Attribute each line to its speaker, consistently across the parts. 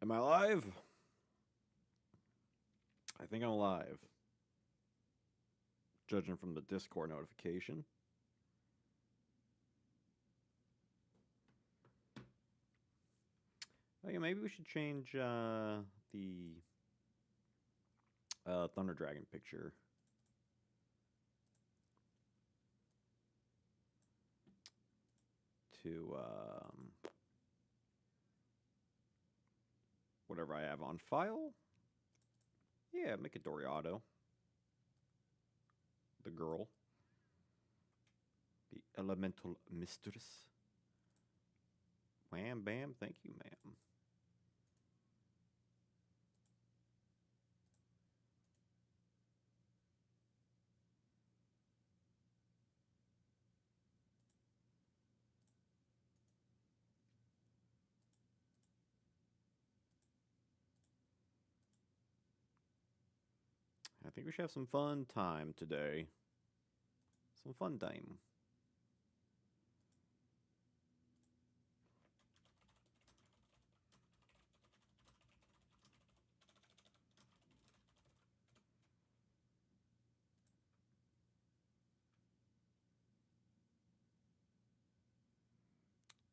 Speaker 1: Am I live? I think I'm live. Judging from the Discord notification. Oh yeah, maybe we should change the Thunder Dragon picture. To whatever I have on file. Yeah, make it Doriato. The girl. The elemental mistress. Wham bam, thank you, ma'am. I think we should have some fun time today. Some fun time.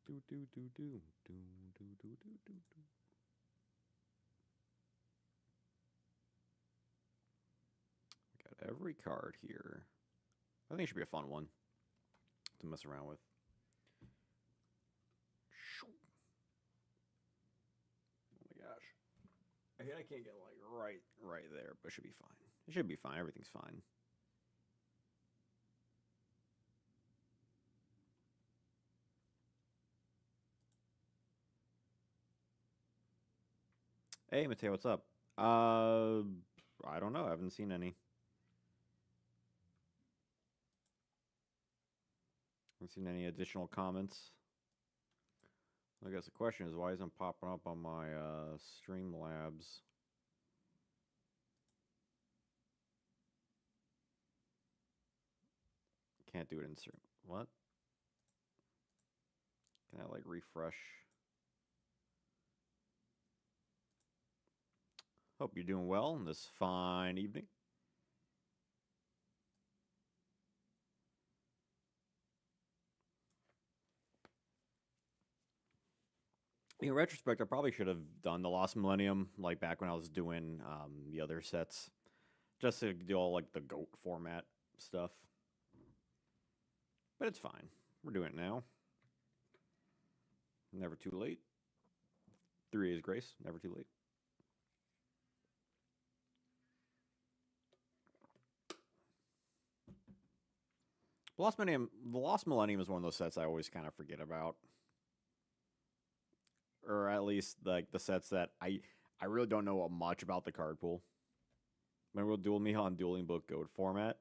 Speaker 1: Do do do do do do do do do do. Got every card here. I think it should be a fun one to mess around with. Oh my gosh. I can't get like right there, but it should be fine. It should be fine. Everything's fine. Hey, Mateo, what's up? I don't know. I haven't seen any. Haven't seen any additional comments. I guess the question is, why isn't it popping up on my Streamlabs? Can't do it in stream. What? Can I like refresh? Hope you're doing well on this fine evening. In retrospect, I probably should have done the Lost Millennium like back when I was doing the other sets, just to do all like the GOAT format stuff. But it's fine. We're doing it now. Never too late. 3 is grace. Never too late. The Lost Millennium is one of those sets I always kind of forget about, or at least like the sets that I really don't know much about the card pool. Remember Duel Me on Dueling Book GOAT format.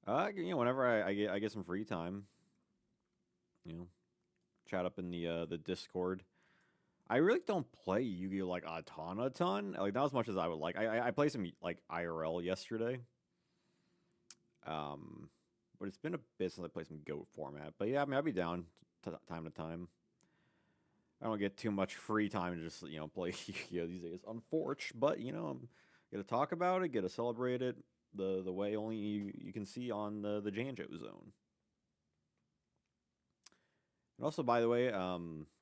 Speaker 1: Whenever I get some free time, chat up in the Discord. I really don't play Yu-Gi-Oh like a ton, like not as much as I would like. I played some like IRL yesterday. But it's been a bit since I played some GOAT format. But yeah, I mean, I'd be down time to time. I don't get too much free time to just play Yu-Gi-Oh these days, unfortunately. But I'm gonna talk about it, get to celebrate it the way only you can see on the Janjo zone. And also, by the way,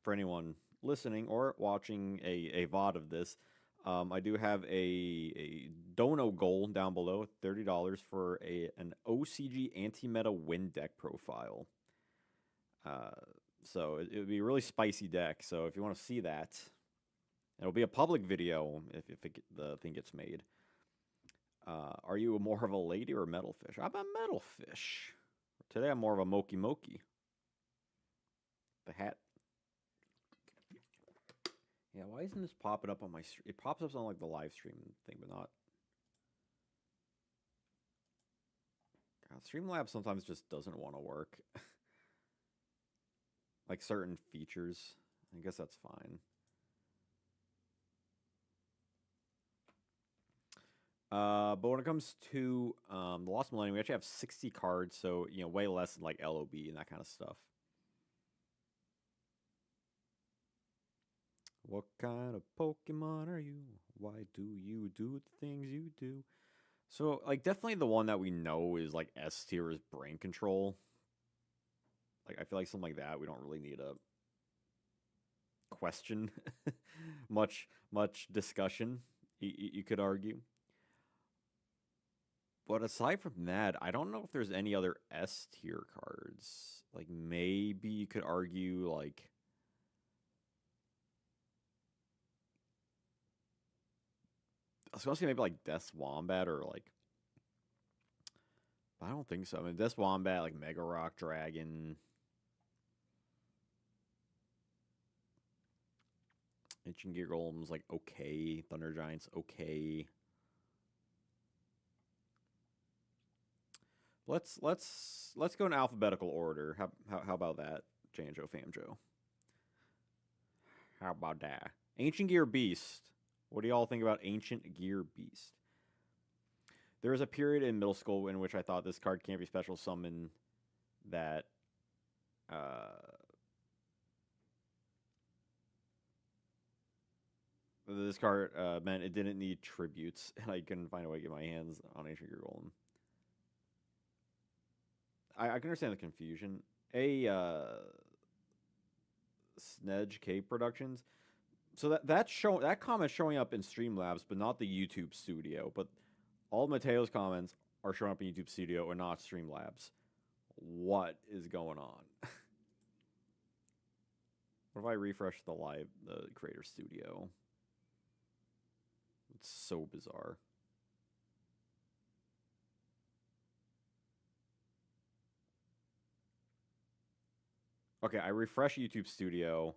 Speaker 1: for anyone listening or watching a VOD of this, I do have a dono goal down below, $30 for an OCG anti-meta win deck profile. So it would be a really spicy deck. So if you want to see that, it'll be a public video if the thing gets made. Are you more of a lady or a metal fish? I'm a metal fish. Today I'm more of a moki moki. The hat. Yeah, why isn't this popping up on my stream? It pops up on like the live stream thing, but not. God, Streamlabs sometimes just doesn't want to work. Like certain features. I guess that's fine. But when it comes to the Lost Millennium, we actually have 60 cards, so way less than like LOB and that kind of stuff. What kind of Pokemon are you? Why do you do the things you do? So, like, definitely the one that we know is like S tier is brain control. Like, I feel like something like that we don't really need a question, much discussion. You could argue, but aside from that, I don't know if there's any other S tier cards. Like, maybe you could argue like I was gonna say maybe like Death Wombat or like. I don't think so. I mean, Death Wombat, like Mega Rock Dragon, Ancient Gear Golem's like okay. Thunder Giant's okay. Let's go in alphabetical order. How about that, Janjo Famjo? How about that? Ancient Gear Beast. What do y'all think about Ancient Gear Beast? There was a period in middle school in which I thought this card can't be special summon that this card meant it didn't need tributes, and I couldn't find a way to get my hands on Ancient Gear Golem. I can understand the confusion. Snedge K Productions. So that comment showing up in Streamlabs, but not the YouTube studio. But all Mateo's comments are showing up in YouTube studio and not Streamlabs. What is going on? What if I refresh the creator studio? It's so bizarre. Okay, I refresh YouTube Studio,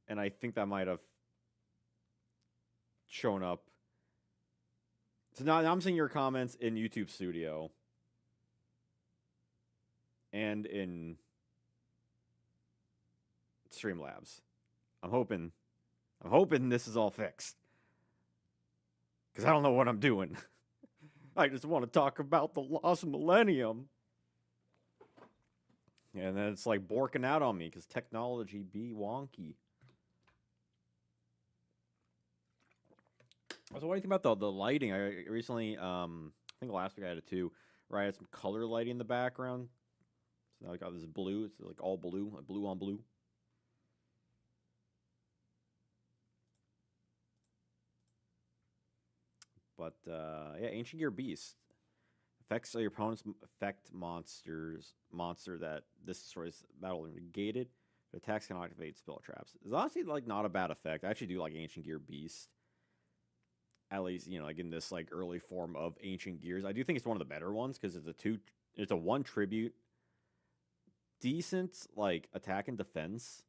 Speaker 1: and I think that might have shown up. So now I'm seeing your comments in YouTube Studio and in Streamlabs. I'm hoping this is all fixed. Because I don't know what I'm doing. I just want to talk about the lost Millennium. And then it's like borking out on me because technology be wonky. So what do you think about the lighting? I recently, I think last week I had it too, where I had some color lighting in the background. So now I got this blue. It's like all blue, like blue on blue. But yeah, Ancient Gear Beast. Effects of your opponent's effect monster that this destroys battle negated. If attacks can activate spell traps. It's honestly like not a bad effect. I actually do like Ancient Gear Beast. At least, like in this like early form of Ancient Gears. I do think it's one of the better ones because it's a one tribute. Decent like attack and defense.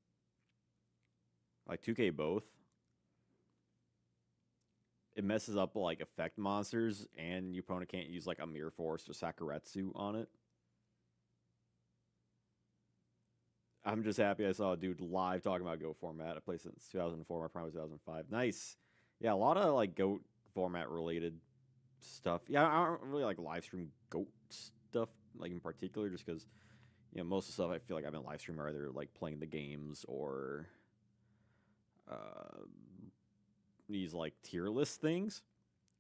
Speaker 1: Like 2K both. It messes up like effect monsters, and your opponent can't use like a Mirror Force or Sakuretsu on it. I'm just happy I saw a dude live talking about GOAT format. I played since 2004. My prime was 2005. Nice. Yeah, a lot of like GOAT format related stuff. Yeah, I don't really like live stream GOAT stuff like in particular, just because most of the stuff I feel like I've been live streaming are either like playing the games or these like tier list things.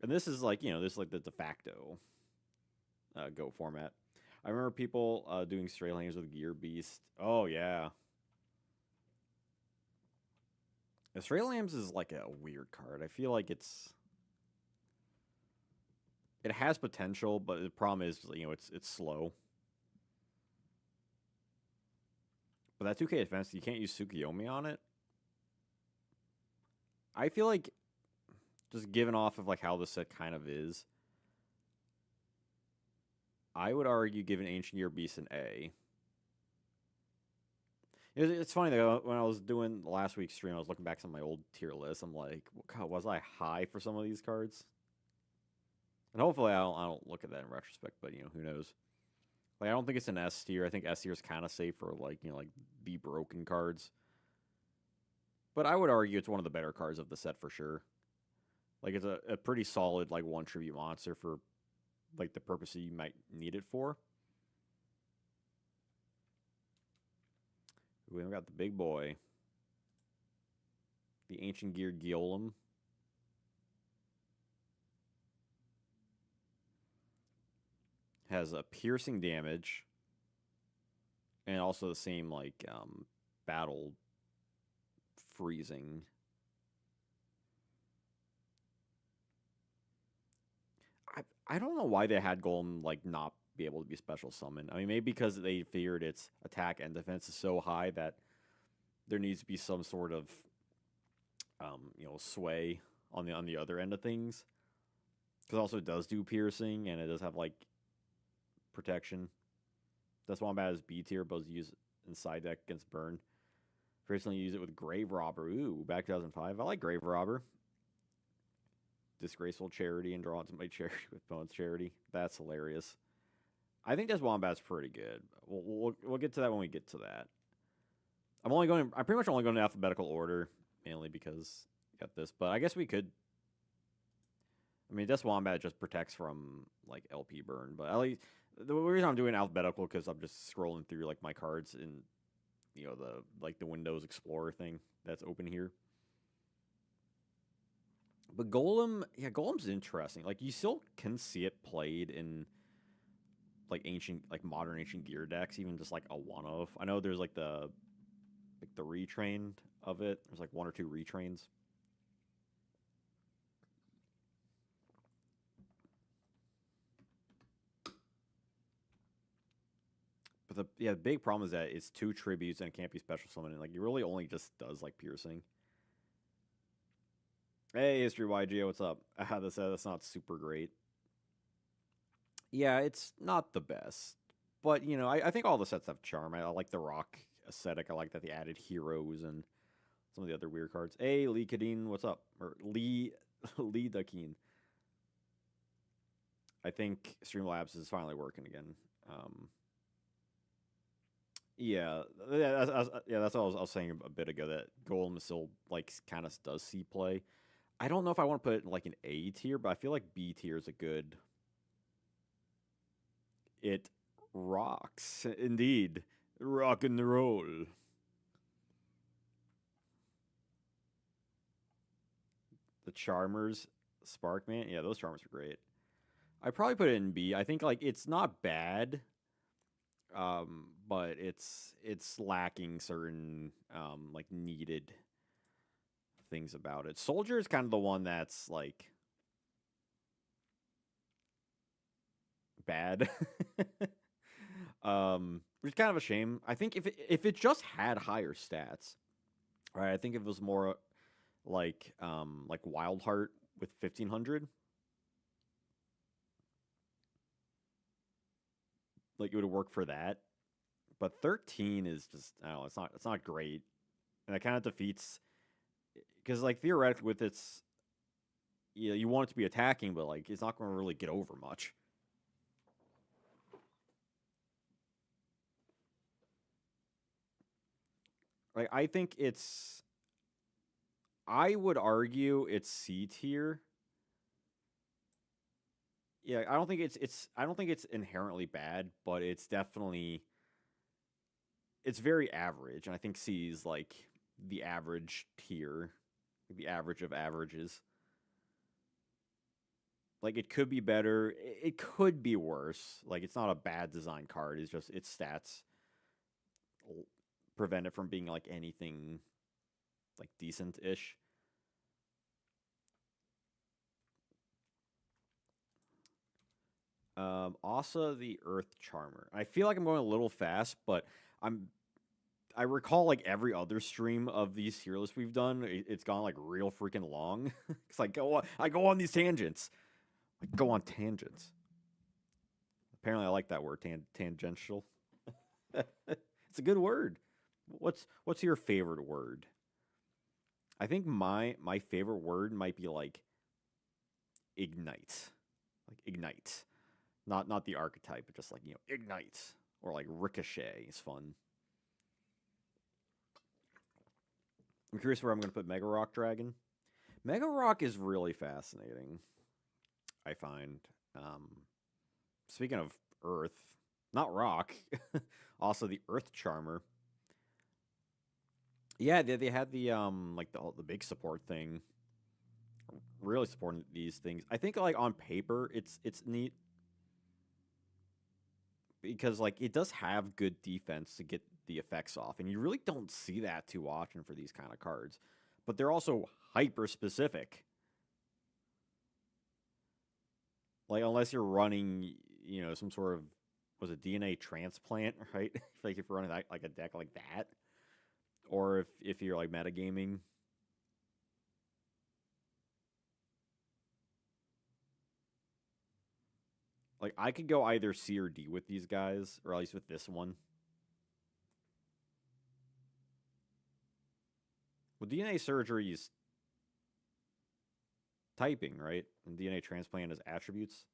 Speaker 1: And this is like this is like the de facto GOAT format. I remember people doing straight lanes with Gear Beast. Oh yeah. Straight Lambs is like a weird card. I feel like it has potential, but the problem is it's slow. But that 2K defense, you can't use Tsukiyomi on it. I feel like just given off of like how the set kind of is, I would argue giving Ancient Gear Beast an A. It's funny though, when I was doing last week's stream, I was looking back at my old tier list. I'm like, God, was I high for some of these cards? And hopefully I don't look at that in retrospect, but who knows? Like I don't think it's an S tier. I think S tier is kind of safe for like like the broken cards. But I would argue it's one of the better cards of the set for sure. Like it's a pretty solid like one tribute monster for like the purpose you might need it for. We got the big boy. The Ancient Gear Golem has a piercing damage and also the same like battle freezing. I don't know why they had Golem like not be able to be special summoned. I mean, maybe because they figured its attack and defense is so high that there needs to be some sort of sway on the other end of things. Because also it does do piercing and it does have like protection. That's why I'm bad as B tier, but use in side deck against burn. Personally, use it with Grave Robber. Ooh, back 2005. I like Grave Robber. Disgraceful Charity and draw into my charity with bonus charity. That's hilarious. I think this Wombat's pretty good. We'll get to that when we get to that. I'm pretty much only going in alphabetical order, mainly because I got this. But I guess we could. I mean, this Wombat just protects from like LP burn, but at least the reason I'm doing alphabetical because I'm just scrolling through like my cards in the Windows Explorer thing that's open here. But Golem, yeah, Golem's interesting. Like you still can see it played in like modern ancient gear decks, even just like a one of. I know there's like the retrained of it. There's like one or two retrains. But the big problem is that it's 2 tributes and it can't be special summoned. Like, it really only just does, like, piercing. Hey, History Yugioh, what's up? That's not super great. Yeah, it's not the best. But, I think all the sets have charm. I like the rock aesthetic. I like that they added heroes and some of the other weird cards. Hey, Lee Kadeen, what's up? Or Lee Dakeen. I think Streamlabs is finally working again. Yeah, that's what I was saying a bit ago. That Golem still like kind of does see play. I don't know if I want to put it in like an A tier, but I feel like B tier is a good. It rocks indeed, rock and roll. The Charmers, Sparkman, yeah, those Charmers are great. I probably put it in B. I think like it's not bad, but it's lacking certain like needed things about it. Soldier is kind of the one that's like bad. Which is kind of a shame. I think if it just had higher stats, right? I think if it was more like Wildheart with 1500, like it would work for that. But 13 is just I don't know, it's not great. And that kind of defeats because like theoretically with its you want it to be attacking, but like it's not going to really get over much. Like I think I would argue it's C tier. Yeah, I don't think I don't think it's inherently bad, but it's definitely it's very average, and I think C is like the average tier, the average of averages. Like it could be better, it could be worse. Like it's not a bad design card. It's just its stats prevent it from being like anything like decent ish. Asa the Earth Charmer. I feel like I'm going a little fast, but I recall like every other stream of these tier lists we've done, it's gone like real freaking long. It's like I go on these tangents. I go on tangents. Apparently, I like that word, tangential. It's a good word. What's your favorite word? I think my favorite word might be like ignite, like ignite, not the archetype, but just like ignite or like ricochet is fun. I'm curious where I'm going to put Mega Rock Dragon. Mega Rock is really fascinating. I find. Speaking of Earth, not Rock, also the Earth Charmer. Yeah, they had the like the big support thing, really supporting these things. I think like on paper it's neat because like it does have good defense to get the effects off, and you really don't see that too often for these kind of cards. But they're also hyper specific. Like unless you're running, some sort of was a DNA transplant, right? Like if you're running like a deck like that, or if you're like metagaming. Like I could go either C or D with these guys, or at least with this one. Well, DNA surgery is typing, right? And DNA transplant is attributes.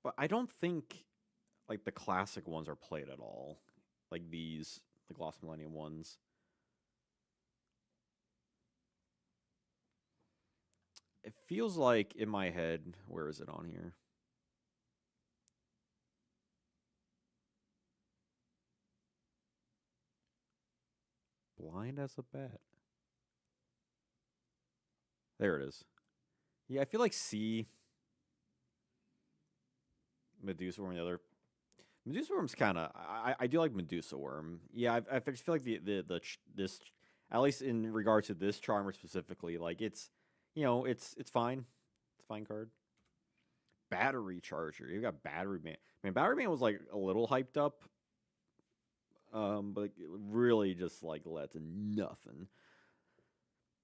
Speaker 1: But I don't think like the classic ones are played at all. Like these, the Lost Millennium ones. It feels like in my head, where is it on here? Blind as a bat. There it is. Yeah, I feel like C, Medusa Worm, the other. Medusa Worm's kind of. I do like Medusa Worm. Yeah, I just feel like this, at least in regard to this Charmer specifically, like it's fine. It's a fine card. Battery Charger. You got Battery Man. Man, Battery Man was like a little hyped up, but it really just like led to nothing.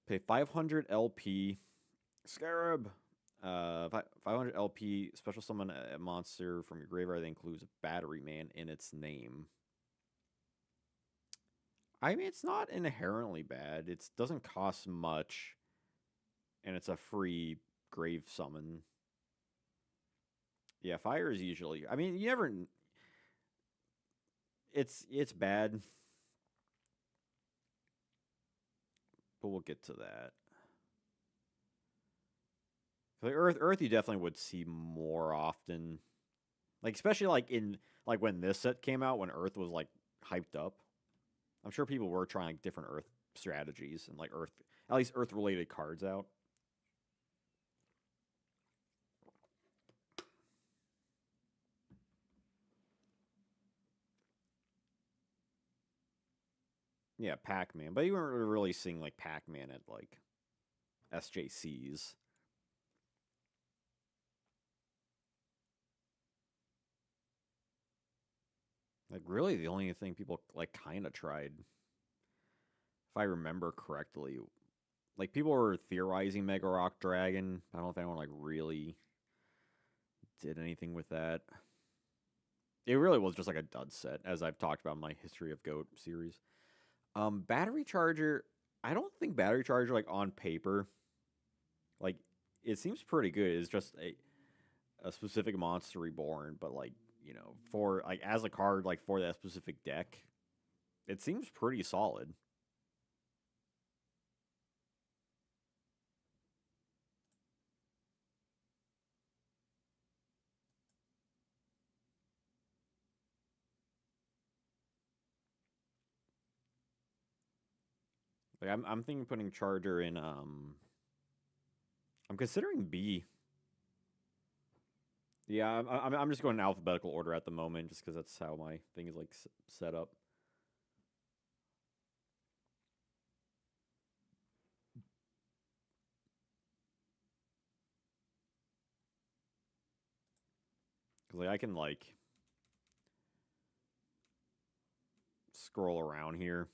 Speaker 1: Pay 500 LP. Scarab. 500 LP. Special summon a monster from your graveyard that includes Battery Man in its name. I mean, it's not inherently bad. It doesn't cost much, and it's a free grave summon. Yeah, fire is usually. I mean, you never. It's bad, but we'll get to that. Like Earth, you definitely would see more often. Like especially like in like when this set came out, when Earth was like hyped up. I'm sure people were trying like, different Earth strategies and like Earth, at least Earth related cards out. Yeah, Pac Man, but you weren't really seeing like Pac Man at like SJCs. Like really, the only thing people like kind of tried, if I remember correctly, like people were theorizing Mega Rock Dragon. I don't know if anyone like really did anything with that. It really was just like a dud set, as I've talked about in my History of Goat series. Battery Charger. I don't think Battery Charger like on paper, like it seems pretty good. It's just a specific monster reborn, but like for like as a card like for that specific deck, it seems pretty solid. Like I'm thinking putting Charger in. I'm considering B. Yeah, I'm just going in alphabetical order at the moment, just because that's how my thing is like set up. Because like I can like scroll around here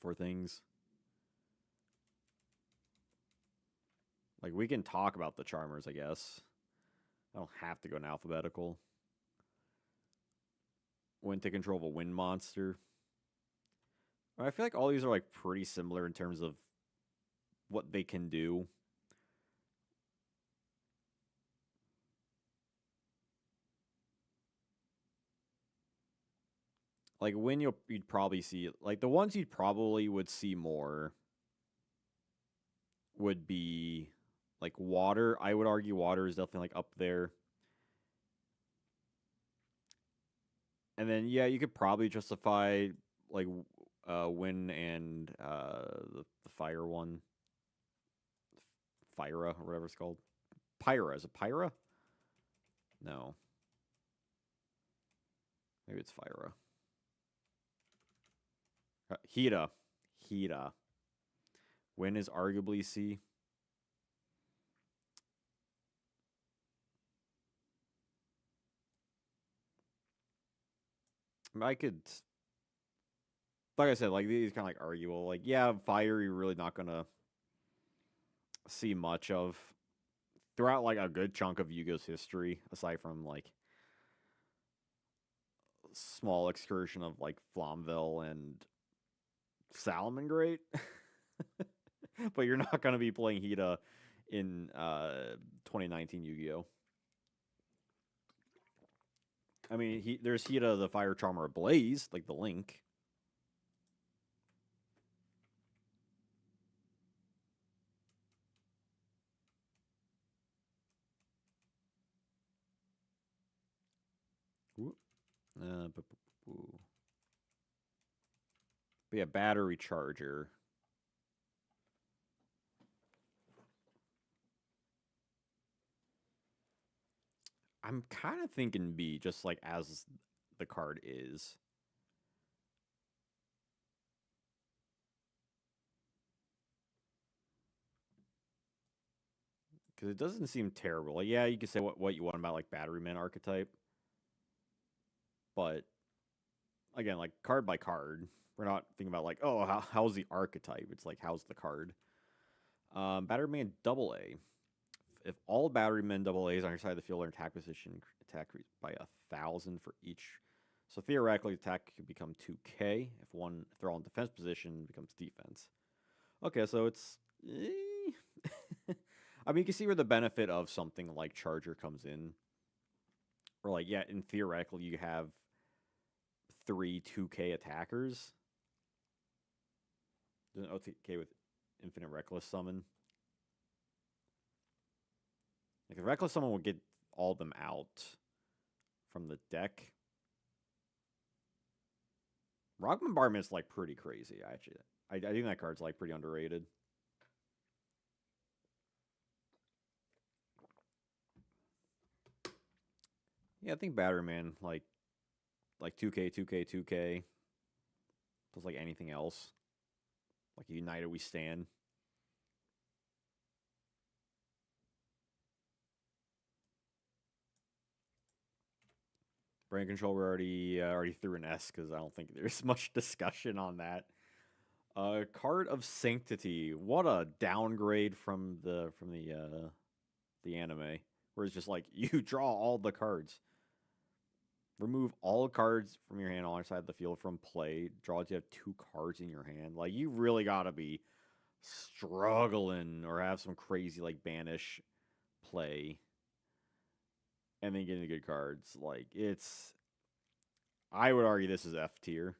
Speaker 1: for things. Like we can talk about the Charmers, I guess. I don't have to go in alphabetical. When to control of a wind monster. I feel like all these are like pretty similar in terms of what they can do. Like when you'd probably see like the ones you'd probably would see more would be like water. I would argue water is definitely like up there. And then yeah, you could probably justify like wind and the fire one, Fyra or whatever it's called. Pyra, is it Pyra? No, maybe it's Fyra. Hita, Hita. Wind is arguably C. I could, like I said, like these kind of like arguable. Like yeah, fire you're really not gonna see much of throughout like a good chunk of Yugioh's history, aside from like small excursion of like Flamville and Salamangreat. But you're not gonna be playing Hita in 2019 Yu-Gi-Oh. I mean, there's Hita the Fire Charmer Blaze, like the Link. Uh, but yeah, battery charger. I'm kind of thinking B, just like as the card is. Because it doesn't seem terrible. Like, yeah, you can say what you want about like Batteryman archetype. But again, like card by card. We're not thinking about like, oh, how's the archetype? It's like, how's the card? Batteryman double A. If all Batteryman double A's on your side of the field are in attack position, attack by 1,000 for each. So theoretically, attack could become 2K. If they're all in defense position, it becomes defense. Okay, so it's. I mean, you can see where the benefit of something like Charger comes in. Or like, yeah, in theoretically, you have 3 2K attackers. There's an OTK with Infinite Reckless Summon. Like, if Reckless Summon will get all of them out from the deck. Rock Bombardment is like pretty crazy, actually. I think that card's like pretty underrated. Yeah, I think Batterman like 2K, 2K, 2K. Plus like anything else. Like United We Stand. Brain Control we already threw an S because I don't think there's much discussion on that. Card of Sanctity. What a downgrade from the anime. Where it's just like you draw all the cards. Remove all cards from your hand on the side of the field from play. Draw until you have 2 cards in your hand. Like you really gotta be struggling or have some crazy like banish play and then getting the good cards. Like it's I would argue this is F tier.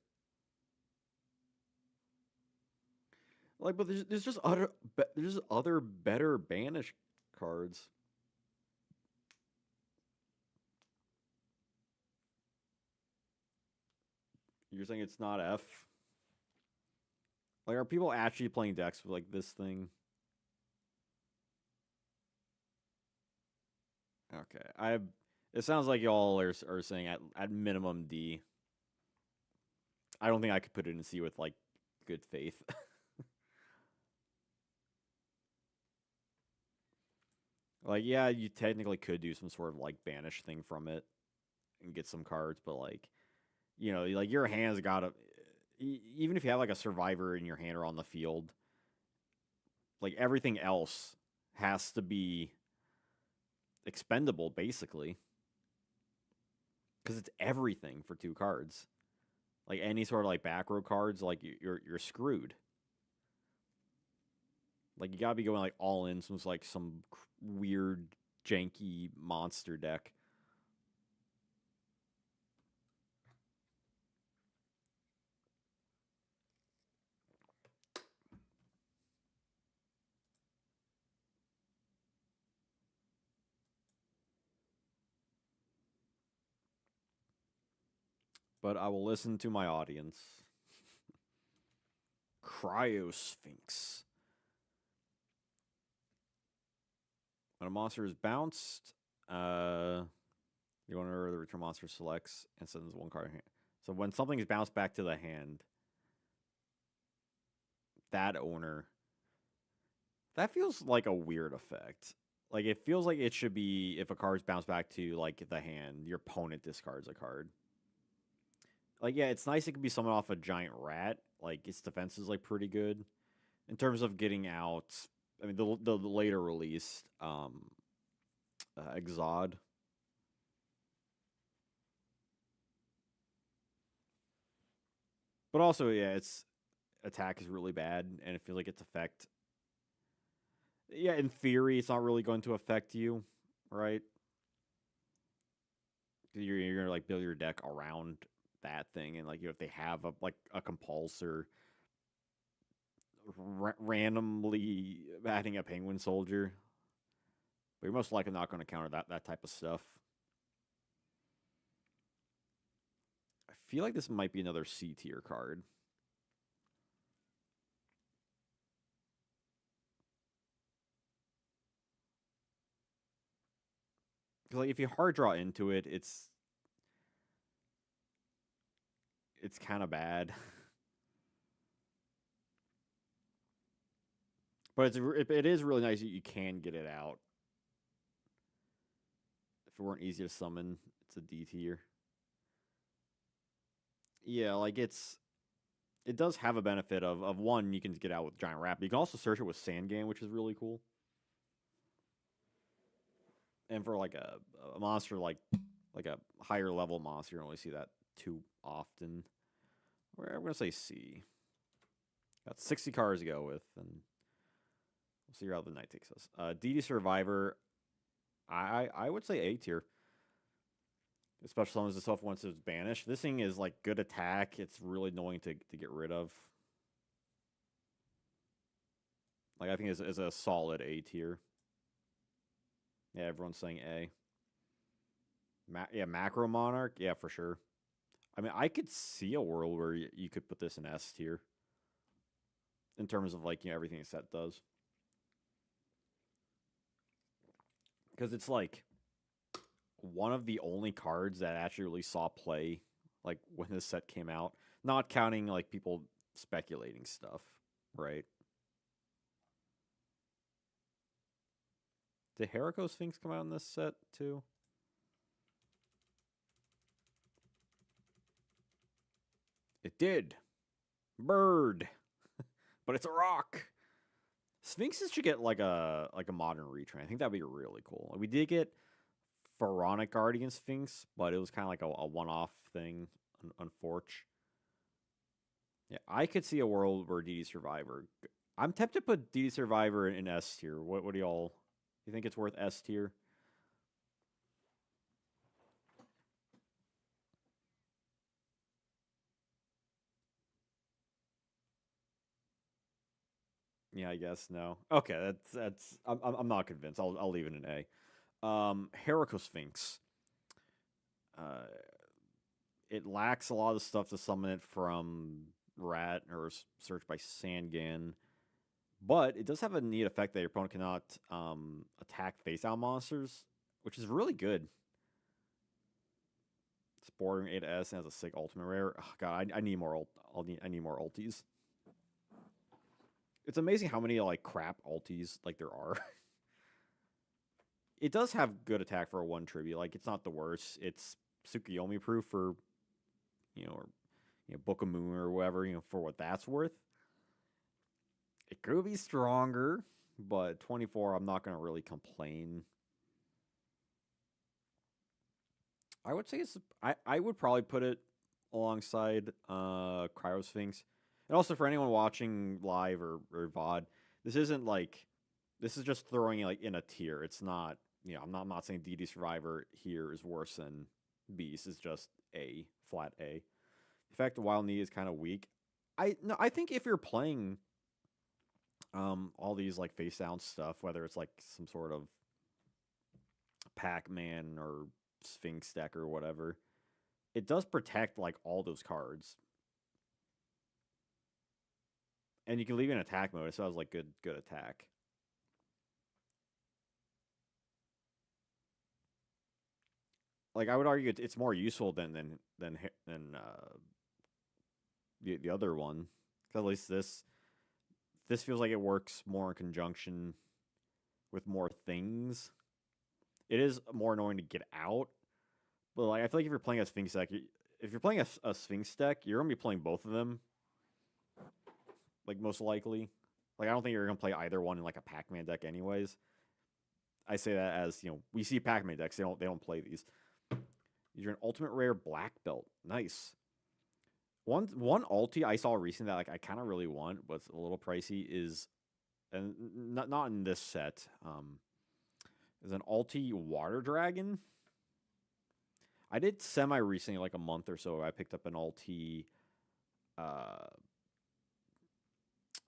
Speaker 1: Like, but there's just other better banish cards. You're saying it's not F? Like, are people actually playing decks with like this thing? Okay, It sounds like y'all are saying at minimum D. I don't think I could put it in C with like good faith. Like, yeah, you technically could do some sort of like banish thing from it and get some cards, but like, like your hand's gotta. Even if you have like a survivor in your hand or on the field, like everything else has to be expendable basically because it's everything for 2 cards. Like any sort of like back row cards, like you're screwed. Like you gotta be going like all in some weird janky monster deck. but I will listen to my audience. Cryosphinx. When a monster is bounced, the owner of the return monster selects and sends one card in hand. So when something is bounced back to the hand, that owner. That feels like a weird effect. Like it feels like it should be if a card's bounced back to like the hand, your opponent discards a card. Like yeah, it's nice it could be summoned off a giant rat. Like its defense is like pretty good in terms of getting out. I mean the later released Exod. But also yeah, its attack is really bad and it feels like its effect. Yeah, in theory, it's not really going to affect you, right? You're gonna like build your deck around that thing, and like if they have a compulsor randomly adding a penguin soldier, but you're most likely not going to counter that type of stuff. I feel like this might be another C tier card. Because like if you hard draw into it, it's kind of bad. But it is really nice that you can get it out. If it weren't easy to summon, it's a D tier. Yeah, like it does have a benefit of one, you can get out with Giant Rat, but you can also search it with Sandgan, which is really cool. And for like a monster like a higher level monster, you don't really see that too often. We're gonna say C. Got 60 cards to go with, and we'll see how the night takes us. DD Survivor, I would say A tier. Especially summons itself once it's banished. This thing is like good attack. It's really annoying to get rid of. Like I think is a solid A tier. Yeah, everyone's saying A. Yeah, Macro Monarch. Yeah, for sure. I mean, I could see a world where you could put this in S tier in terms of like everything the set does, because it's like one of the only cards that actually really saw play like when this set came out, not counting like people speculating stuff, right? Did Heracles Sphinx come out in this set too? It did. Bird. But it's a rock. Sphinxes should get like a modern retrain. I think that'd be really cool. Like, we did get Pharaonic Guardian Sphinx, but it was kind of like a one-off thing, unfortunately. Yeah, I could see a world where DD Survivor. I'm tempted to put DD Survivor in S tier. What do y'all? You think it's worth S tier? Yeah, I guess no. Okay, that's. I'm not convinced. I'll leave it an A. Heracrosphinx. Uh, it lacks a lot of the stuff to summon it from Rat or search by Sandgan, but it does have a neat effect that your opponent cannot attack face out monsters, which is really good. It's bordering 8S and has a sick ultimate rare. Oh, God, I need more I need more ulties. It's amazing how many like crap ultis like there are. It does have good attack for a one tribute. Like it's not the worst. It's Tsukuyomi proof for or Book of Moon or whatever, for what that's worth. It could be stronger, but 24 I'm not gonna really complain. I would say I would probably put it alongside Cryosphinx. And also for anyone watching live or VOD, this isn't like this is just throwing it like in a tier. It's not, I'm not saying DD Survivor here is worse than Beast. It's just A, flat A. In fact, Wild Knee is kind of weak. I think if you're playing all these like face down stuff, whether it's like some sort of Pac-Man or Sphinx deck or whatever, it does protect like all those cards, and you can leave it in attack mode. So I was like good attack. Like I would argue it's more useful than the other one. 'Cause at least this feels like it works more in conjunction with more things. It is more annoying to get out, but like I feel like if you're playing a Sphinx deck, if you're playing a Sphinx deck, you're gonna be playing both of them. Like most likely, like I don't think you're gonna play either one in like a Pac-Man deck, anyways. I say that as we see Pac-Man decks, they don't play these. You're an ultimate rare black belt, nice. One ulti I saw recently that like I kind of really want, but it's a little pricey is, and not in this set. Is an ulti water dragon. I did semi recently, like a month or so. I picked up an ulti uh,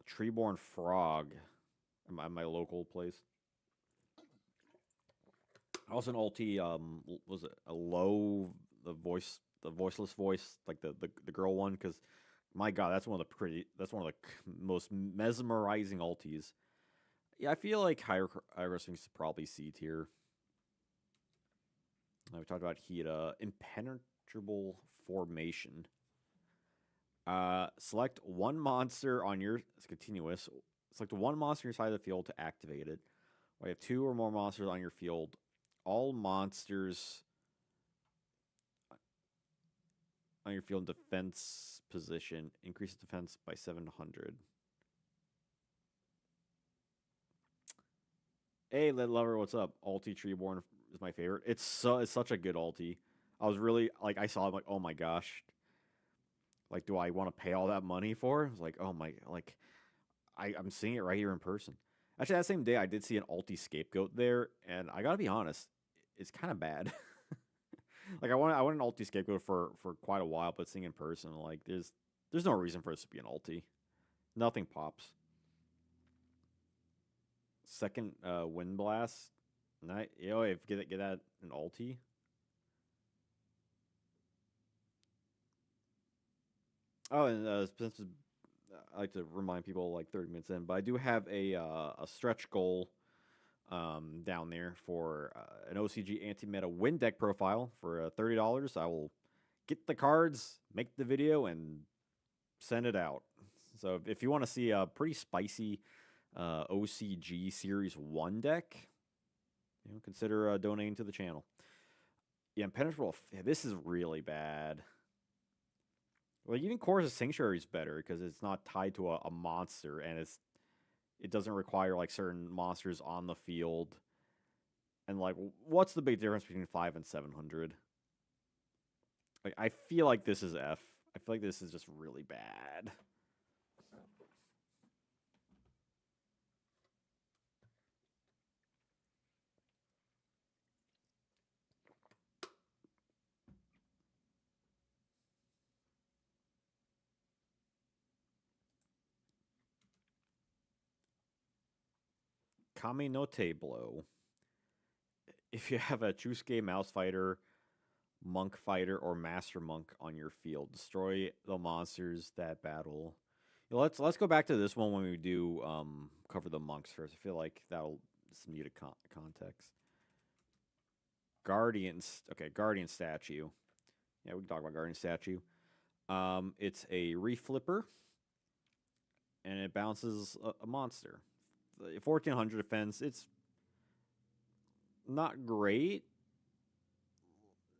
Speaker 1: treeborn frog at my local place. Also an ulti. Was it a low the voiceless voice, like the girl one? Because my god, that's one of the most mesmerizing ultis. Yeah, I feel like higher Sphinx is probably C tier. We talked about Hida. Impenetrable formation. Select one monster on your. It's continuous. Select one monster on your side of the field to activate it. While you have two or more monsters on your field, all monsters on your field defense position increase defense by 700. Hey, Lead Lover, what's up? Ulti Treeborn is my favorite. It's such a good ulti. I was really like I saw it, I'm like, oh my gosh. Like, do I want to pay all that money for? I was like, oh my, like I'm seeing it right here in person. Actually, that same day I did see an ulti scapegoat there, and I gotta be honest, it's kind of bad. Like I want an ulti scapegoat for quite a while, but seeing in person, like there's no reason for this to be an ulti. Nothing pops. Second wind blast. Night, if get that an ulti. Oh, and since I like to remind people like 30 minutes in, but I do have a stretch goal down there for an OCG anti meta win deck profile for $30. I will get the cards, make the video, and send it out. So if you want to see a pretty spicy OCG Series 1 deck, consider donating to the channel. Yeah, Impenetrable. This is really bad. Like even Chorus of Sanctuary is better because it's not tied to a monster, and it doesn't require like certain monsters on the field. And like, what's the big difference between 5 and 700? Like, I feel like this is F. I feel like this is just really bad. Kame no Blow. If you have a Chusuke Mouse Fighter, Monk Fighter, or Master Monk on your field, destroy the monsters that battle. Let's go back to this one when we do cover the monks first. I feel like that'll some needed context. Guardians. Okay, Guardian Statue. Yeah, we can talk about Guardian Statue. It's a reflipper, and it bounces a monster. 1400 defense. It's not great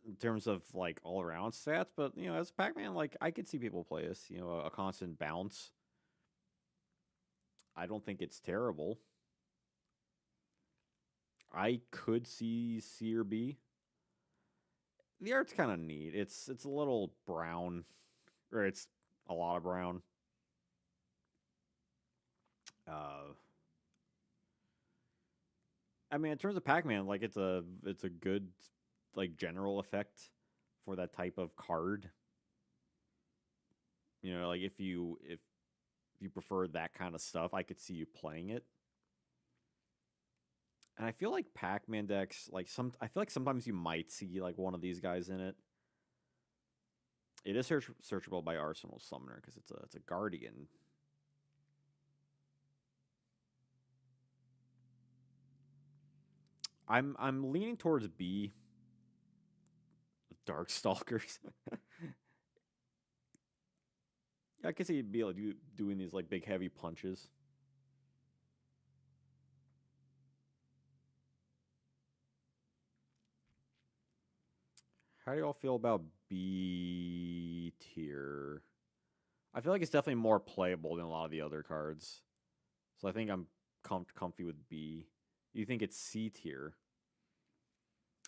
Speaker 1: in terms of like all around stats, but as Pac-Man, like I could see people play this. A constant bounce. I don't think it's terrible. I could see C or B. The art's kind of neat. It's a little brown, or it's a lot of brown. I mean, in terms of Pac-Man, like it's a good like general effect for that type of card. Like if you prefer that kind of stuff, I could see you playing it. And I feel like Pac-Man decks, I feel like sometimes you might see like one of these guys in it. It is searchable by Arsenal Summoner because it's a Guardian. I'm leaning towards B. Darkstalkers. I can see B like doing these like big heavy punches. How do y'all feel about B tier? I feel like it's definitely more playable than a lot of the other cards. So I think I'm comfy with B. You think it's C tier?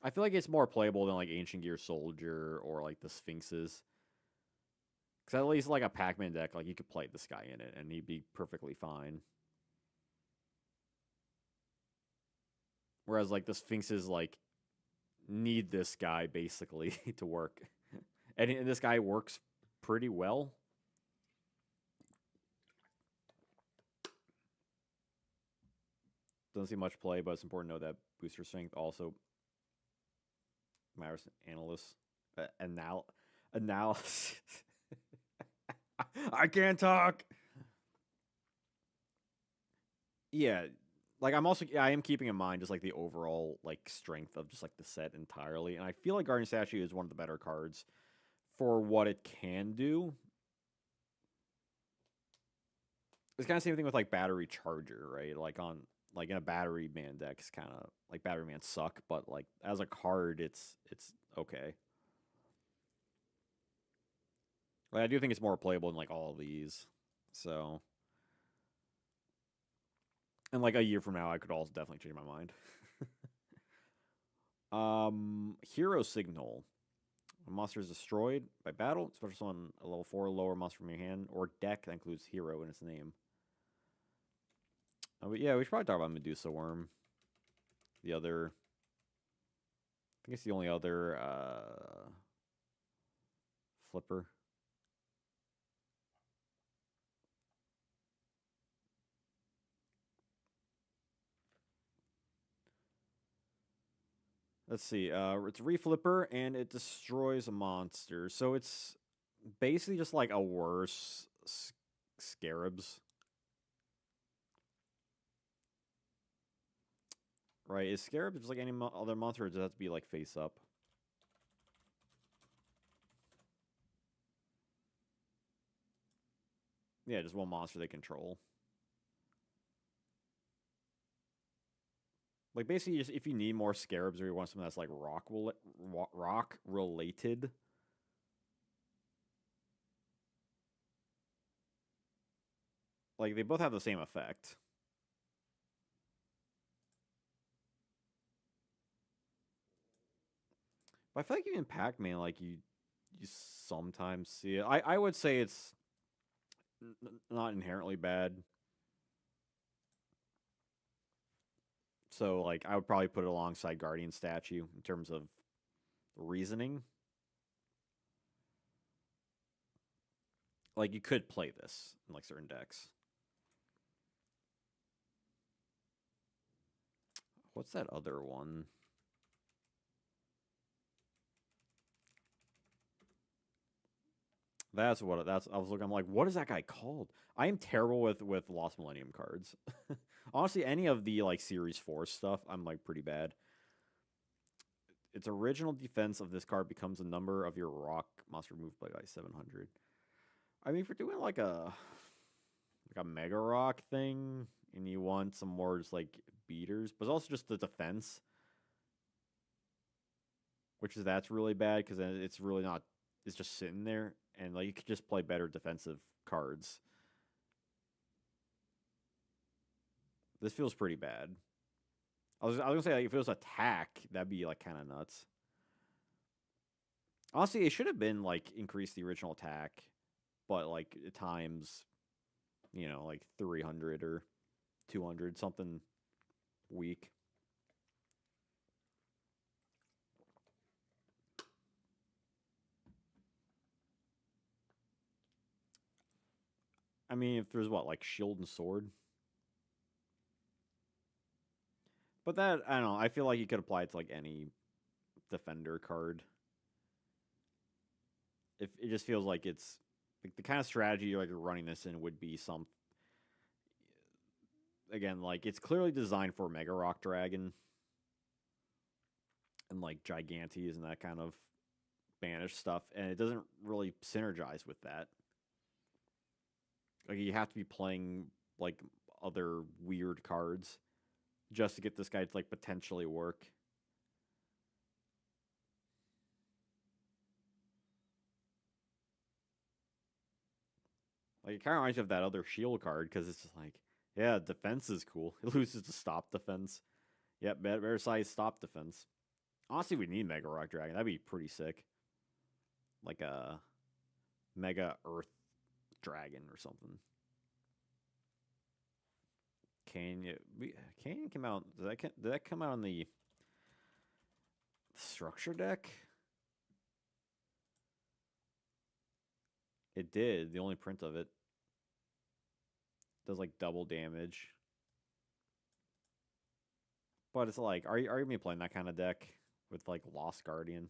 Speaker 1: I feel like it's more playable than like Ancient Gear Soldier or like the Sphinxes. Because at least like a Pac-Man deck, like you could play this guy in it and he'd be perfectly fine. Whereas like the Sphinxes like need this guy basically to work. And this guy works pretty well. Doesn't see much play, but it's important to know that booster strength also matters. Analysts, analysis. I can't talk. Yeah, like I am keeping in mind just like the overall like strength of just like the set entirely, and I feel like Guardian Statue is one of the better cards for what it can do. It's kind of the same thing with like Battery Charger, right? Like in a Battery Man deck, it's kind of like Battery Man suck, but like as a card, it's okay. Like I do think it's more playable than like all of these. So, and like a year from now, I could also definitely change my mind. Hero Signal. When a monster is destroyed by battle, special summon a level 4 lower monster from your hand or deck that includes hero in its name. But yeah, we should probably talk about Medusa Worm. The other, I think it's the only other flipper. Let's see. It's a reflipper and it destroys a monster. So it's basically just like a worse Scarabs. Right? Is Scarab just like any other monster, or does it have to be like face up? Yeah, just one monster they control. Like basically, just if you need more Scarabs or you want something that's like rock related, like they both have the same effect. But I feel like even Pac-Man, like you sometimes see it. I would say it's not inherently bad. So like I would probably put it alongside Guardian Statue in terms of reasoning. Like you could play this in like certain decks. What's that other one? That's what that's. I was looking. I'm like, what is that guy called? I am terrible with Lost Millennium cards. Honestly, any of the like Series 4 stuff, I'm like pretty bad. Its original defense of this card becomes a number of your rock monster removed by 700. I mean, if you're doing like a mega rock thing and you want some more just like beaters, but it's also just the defense, which is that's really bad because then it's really not. It's just sitting there, and like you could just play better defensive cards. This feels pretty bad. I was gonna say like, if it was attack, that'd be like kind of nuts. Honestly, it should have been like increase the original attack, but like times, like 300 or 200, something weak. I mean, if there's what like shield and sword, but that I don't know. I feel like you could apply it to like any defender card. If it just feels like it's like the kind of strategy like you're running this in would be some again like it's clearly designed for Mega Rock Dragon and like Gigantes and that kind of banished stuff, and it doesn't really synergize with that. Like you have to be playing like other weird cards just to get this guy to like potentially work. Like it kind of reminds me of that other shield card because it's just like, yeah, defense is cool. It loses to stop defense. Yep, better size stop defense. Honestly, we need Mega Rock Dragon. That'd be pretty sick. Like a Mega Earth Dragon or something. Canyon. Canyon came out. Did that come out on the structure deck? It did. The only print of it does like double damage. But it's like, are you gonna be playing that kind of deck with like Lost Guardian?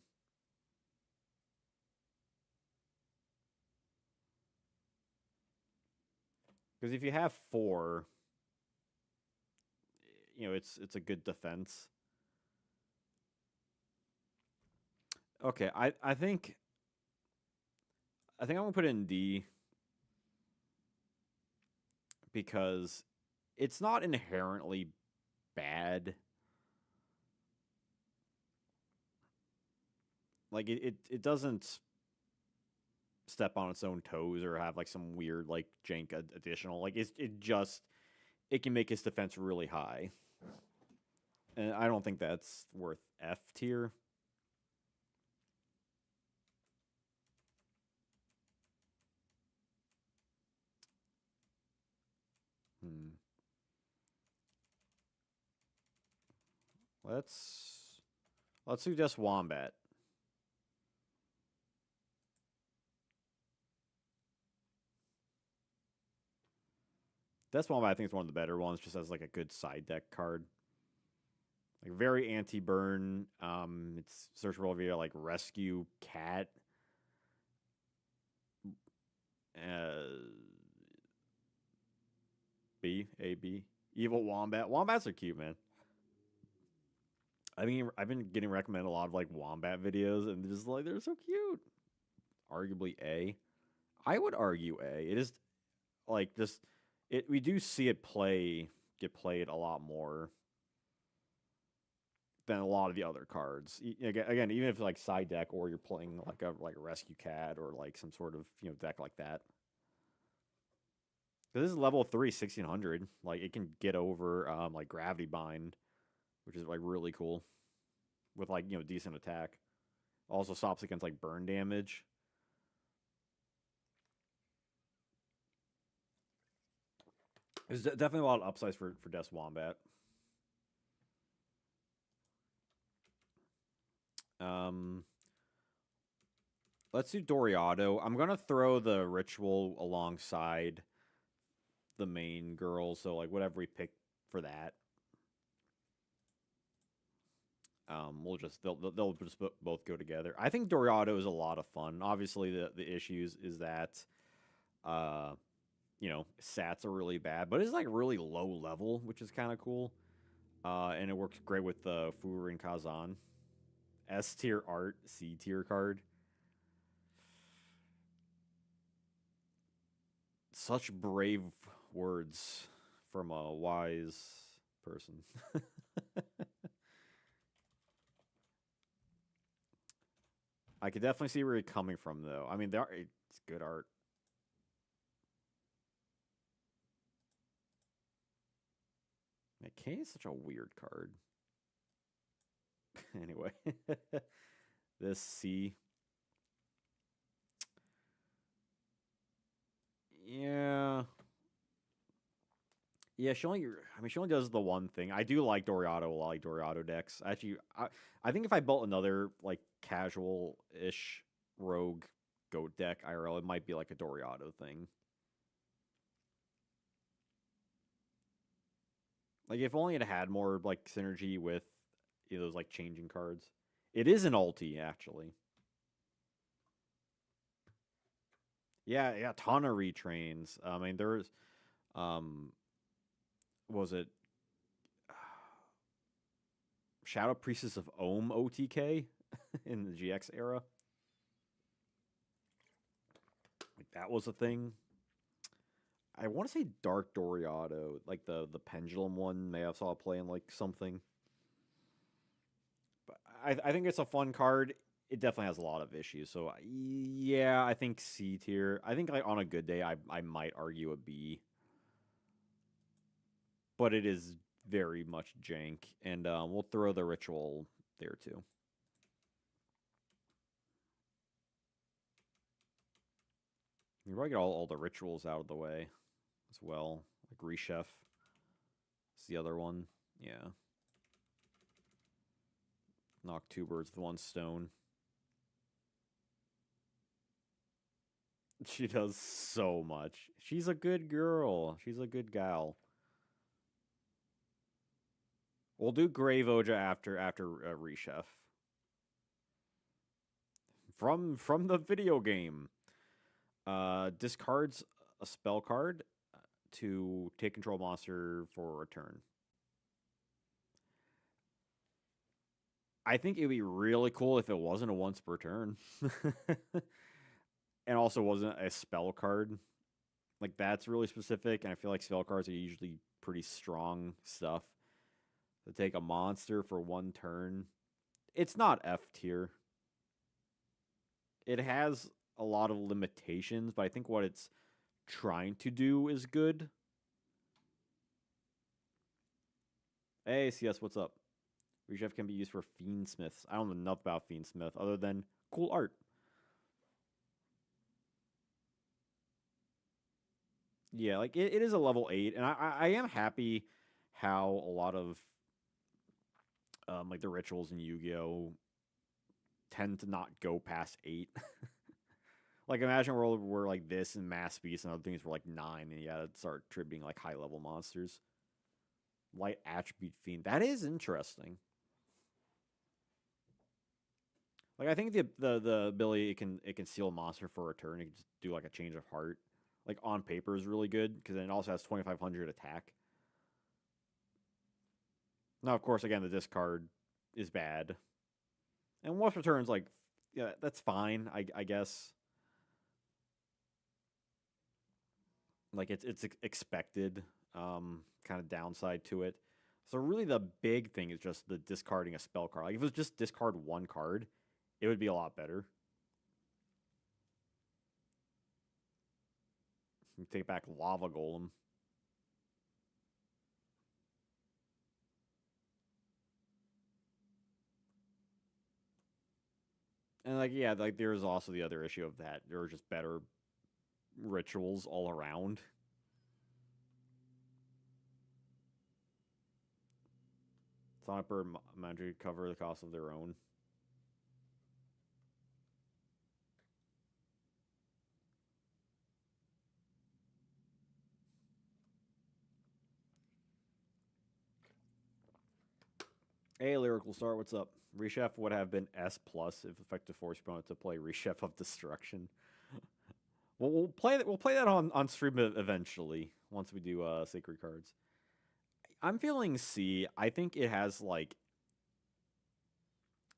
Speaker 1: Because if you have 4, you know it's a good defense. Okay, I think I'm gonna put it in D because it's not inherently bad. Like it doesn't step on its own toes or have like some weird like jank additional. Like it can make its defense really high. And I don't think that's worth F tier. Hmm. Let's do just Wombat. Death Wombat I think is one of the better ones, just as like a good side deck card. Like very anti-burn. It's searchable via like rescue cat. Uh, B. Evil Wombat. Wombats are cute, man. I mean, I've been getting recommended a lot of like Wombat videos, and just like they're so cute. Arguably A. I would argue A. It is like just it. We do see it get played a lot more than a lot of the other cards. Again, even if like side deck or you're playing like a rescue cat or like some sort of deck like that. This is level 3, 1600. Like it can get over like Gravity Bind, which is like really cool, with like decent attack. Also stops against like burn damage. There's definitely a lot of upsides for Death Wombat. Um, let's do Doriado. I'm gonna throw the ritual alongside the main girl, so like whatever we pick for that. We'll just they'll just both go together. I think Doriado is a lot of fun. Obviously, the issues is that, uh, sats are really bad, but it's like really low level, which is kind of cool. And it works great with the Furin Kazan. S tier art, C tier card. Such brave words from a wise person. I could definitely see where you're coming from, though. I mean, it's good art. Man, K is such a weird card. Anyway, this C. Yeah. Yeah, she only does the one thing. I do like Doriado a lot, like Doriado decks. Actually, I think if I built another like casual-ish rogue goat deck IRL, it might be like a Doriado thing. Like if only it had more like synergy with those like changing cards. It is an ulti actually. Yeah, yeah, ton of retrains. I mean, there's um, was it Shadow Priestess of Ohm OTK in the GX era? Like that was a thing. I want to say Dark Doriado, like the pendulum one. May have saw it playing like something. But I think it's a fun card. It definitely has a lot of issues. So yeah, I think C tier. I think like on a good day, I might argue a B, but it is very much jank, and we'll throw the ritual there too. You probably get all the rituals out of the way as well. Like Reshef is the other one. Yeah. Knock two birds with one stone. She does so much. She's a good girl. She's a good gal. We'll do Grave Oja after Reshef. From the video game. Discards a spell card to take control monster for a turn. I think it'd be really cool if it wasn't a once per turn. And also wasn't a spell card. Like that's really specific, and I feel like spell cards are usually pretty strong stuff. To take a monster for one turn. It's not F tier. It has a lot of limitations, but I think what it's trying to do is good. Hey, CS, what's up? Rechef can be used for Fiendsmiths. I don't know enough about Fiendsmith other than cool art. Yeah, like it is a level 8, and I am happy how a lot of like the rituals in Yu-Gi-Oh tend to not go past 8. Like imagine a world where like this and Mass Beast and other things were like 9, and yeah, it'd start tripping like high level monsters. Light attribute fiend. That is interesting. Like I think the ability it can seal a monster for a turn. It can just do like a change of heart. Like on paper is really good because then it also has 2,500 attack. Now, of course, again the discard is bad, and once returns like yeah that's fine I guess. Like it's expected kind of downside to it. So really the big thing is just the discarding a spell card. Like if it was just discard one card, it would be a lot better. You take back Lava Golem. And like yeah, like there's also the other issue of that. There are just better rituals all around. Sonic Bird Magic cover the cost of their own. Hey, Lyrical Star, what's up? Rechef would have been S plus if effective force opponent to play Rechef of Destruction. Well, we'll play that. We'll play that on stream eventually once we do sacred cards. I'm feeling C. I think it has like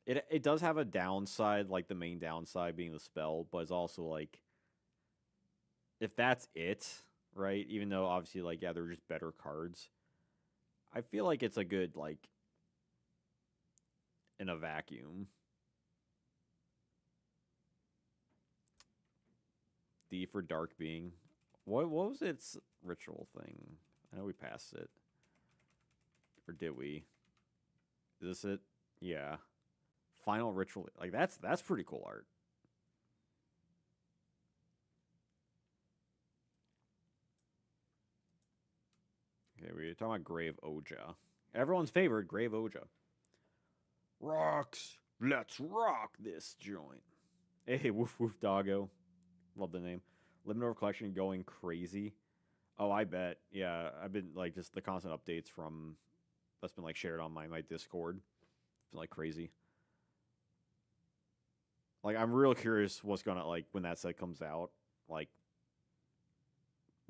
Speaker 1: it does have a downside, like the main downside being the spell, but it's also like if that's it, right? Even though obviously like yeah, they're just better cards. I feel like it's a good like in a vacuum. D for Dark Being. What was its ritual thing? I know we passed it. Or did we? Is this it? Yeah. Final ritual. Like that's pretty cool art. Okay, we're talking about Grave Oja. Everyone's favorite Grave Oja. Rocks. Let's rock this joint. Hey, woof woof doggo. Love the name. Living Over Collection going crazy. Oh, I bet. Yeah, I've been like just the constant updates from that's been like shared on my Discord. It's been like crazy. Like I'm real curious what's gonna like when that set comes out. Like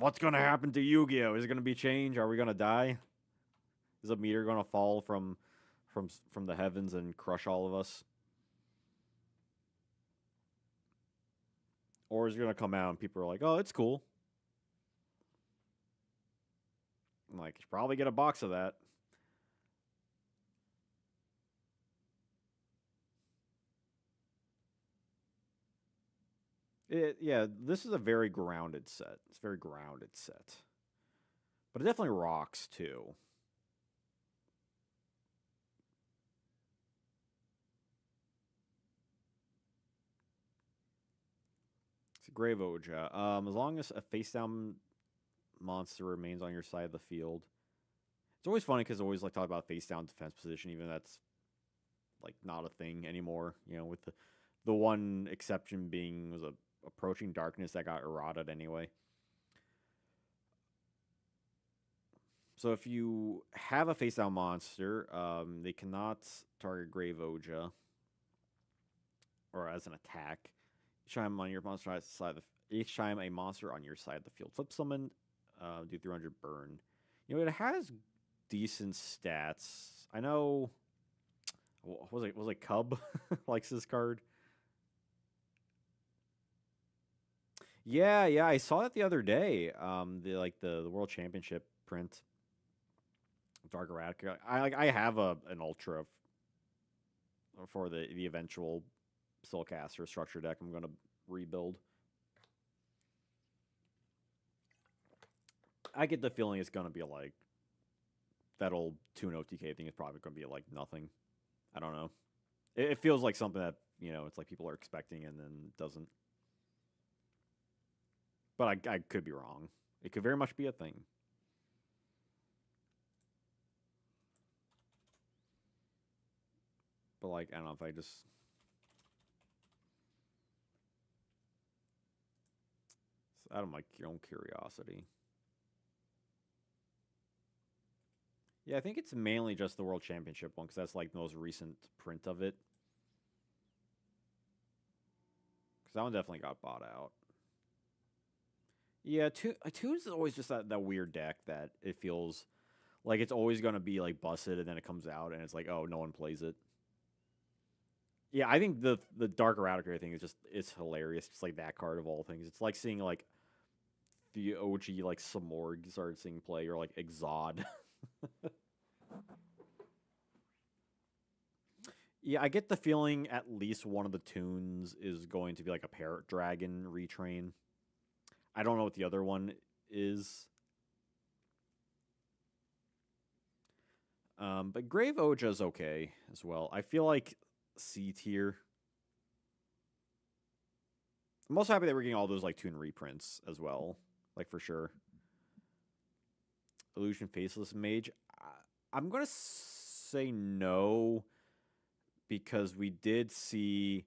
Speaker 1: What's gonna happen to Yu-Gi-Oh? Is it gonna be change? Are we gonna die? Is a meteor gonna fall from the heavens and crush all of us? Or is it gonna come out and people are like, oh, it's cool. I'm like, you should probably get a box of that. Yeah, this is a very grounded set. It's a very grounded set. But it definitely rocks too. It's a Grave Oja. As long as a face down monster remains on your side of the field. It's always funny because I always like talk about face down defense position, even though that's like not a thing anymore. You know, with the one exception being was a approaching darkness that got eroded anyway. So if you have a face down monster, they cannot target Grave Oja or as an attack. Each time on your monster side, each time a monster on your side of the field flip summon, do 300 burn. You know it has decent stats. I know. Was it Cub likes this card? Yeah, I saw it the other day. The World Championship print, Dark Erratica. I have an ultra for the eventual Soulcaster structure deck. I'm gonna rebuild. I get the feeling it's gonna be like that old Toon OTK thing is probably gonna be like nothing. I don't know. It feels like something that it's like people are expecting and then doesn't. But I could be wrong. It could very much be a thing. But like I don't know if I just out of my own curiosity. Yeah, I think it's mainly just the World Championship one because that's like the most recent print of it. Because that one definitely got bought out. Yeah, Toons is always just that weird deck that it feels like it's always going to be like busted and then it comes out and it's like, oh, no one plays it. Yeah, I think the Dark Eradicator thing is just it's hilarious. Just like that card of all things. It's like seeing like the OG like Samorg started seeing play or like Exod. Yeah, I get the feeling at least one of the tunes is going to be like a Parrot Dragon retrain. I don't know what the other one is. But Grave Oja's okay as well. I feel like C tier. I'm also happy that we're getting all those like tune reprints as well. Like for sure. Illusion Faceless Mage. I'm gonna say no because we did see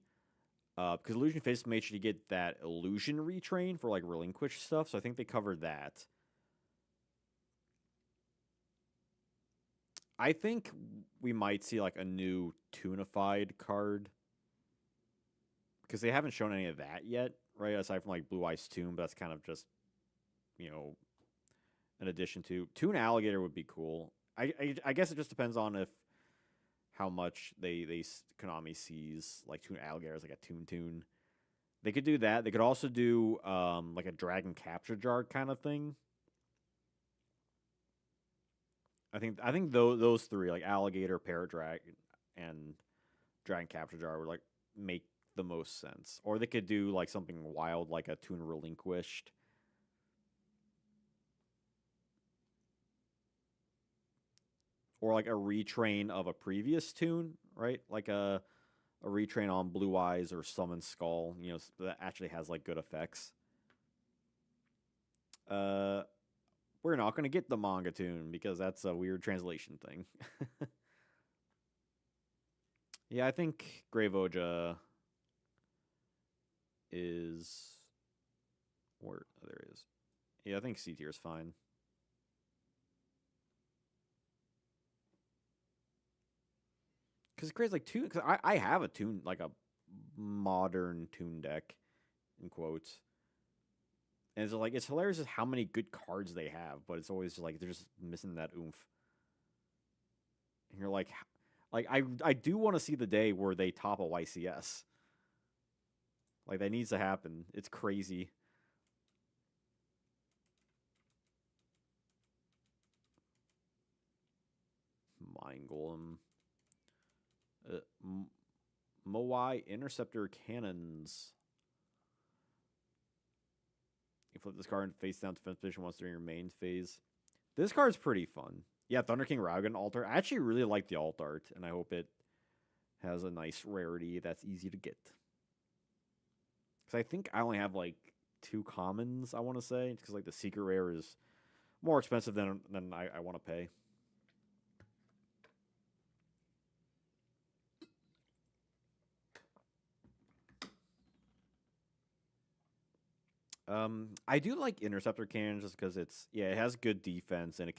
Speaker 1: because Illusion Faceless Mage you get that illusion retrain for like relinquished stuff, so I think they covered that. I think we might see like a new tunified card because they haven't shown any of that yet, right? Aside from like Blue Eyes Tune, but that's kind of just you know an addition to Toon Alligator would be cool. I guess it just depends on if how much they Konami sees like Toon Alligator as like a Toon. They could do that. They could also do like a Dragon Capture Jar kind of thing. I think those three like Alligator, Parrot Dragon, and Dragon Capture Jar would like make the most sense. Or they could do like something wild like a Toon Relinquished. Or like a retrain of a previous tune, right? Like a retrain on Blue Eyes or Summon Skull, that actually has like good effects. Uh, we're not gonna get the manga tune because that's a weird translation thing. Yeah, I think Grave Oja is where there is. Yeah, I think C tier is fine. Because it creates like tune. Because I have a tune like a modern tune deck in quotes. And it's like it's hilarious just how many good cards they have, but it's always like they're just missing that oomph. And you're like I do want to see the day where they top a YCS. Like that needs to happen. It's crazy. Mind Golem. Uh, Moai Interceptor Cannons. You flip this card and face down defense position once during your main phase. This card's pretty fun. Yeah, Thunder King Raugan alt art. I actually really like the alt art, and I hope it has a nice rarity that's easy to get. Because I think I only have like 2 commons, I want to say. Because like the secret rare is more expensive than I want to pay. I do like Interceptor Cannon just because it has good defense and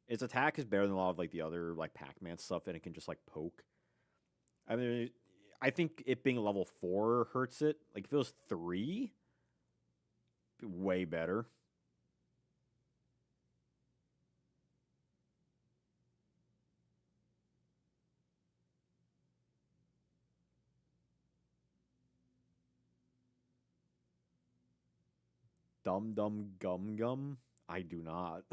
Speaker 1: its attack is better than a lot of like the other like Pac-Man stuff, and it can just like poke. I mean, I think it being level 4 hurts it. Like if it was 3, way better. Dum Dum Gum Gum. I do not.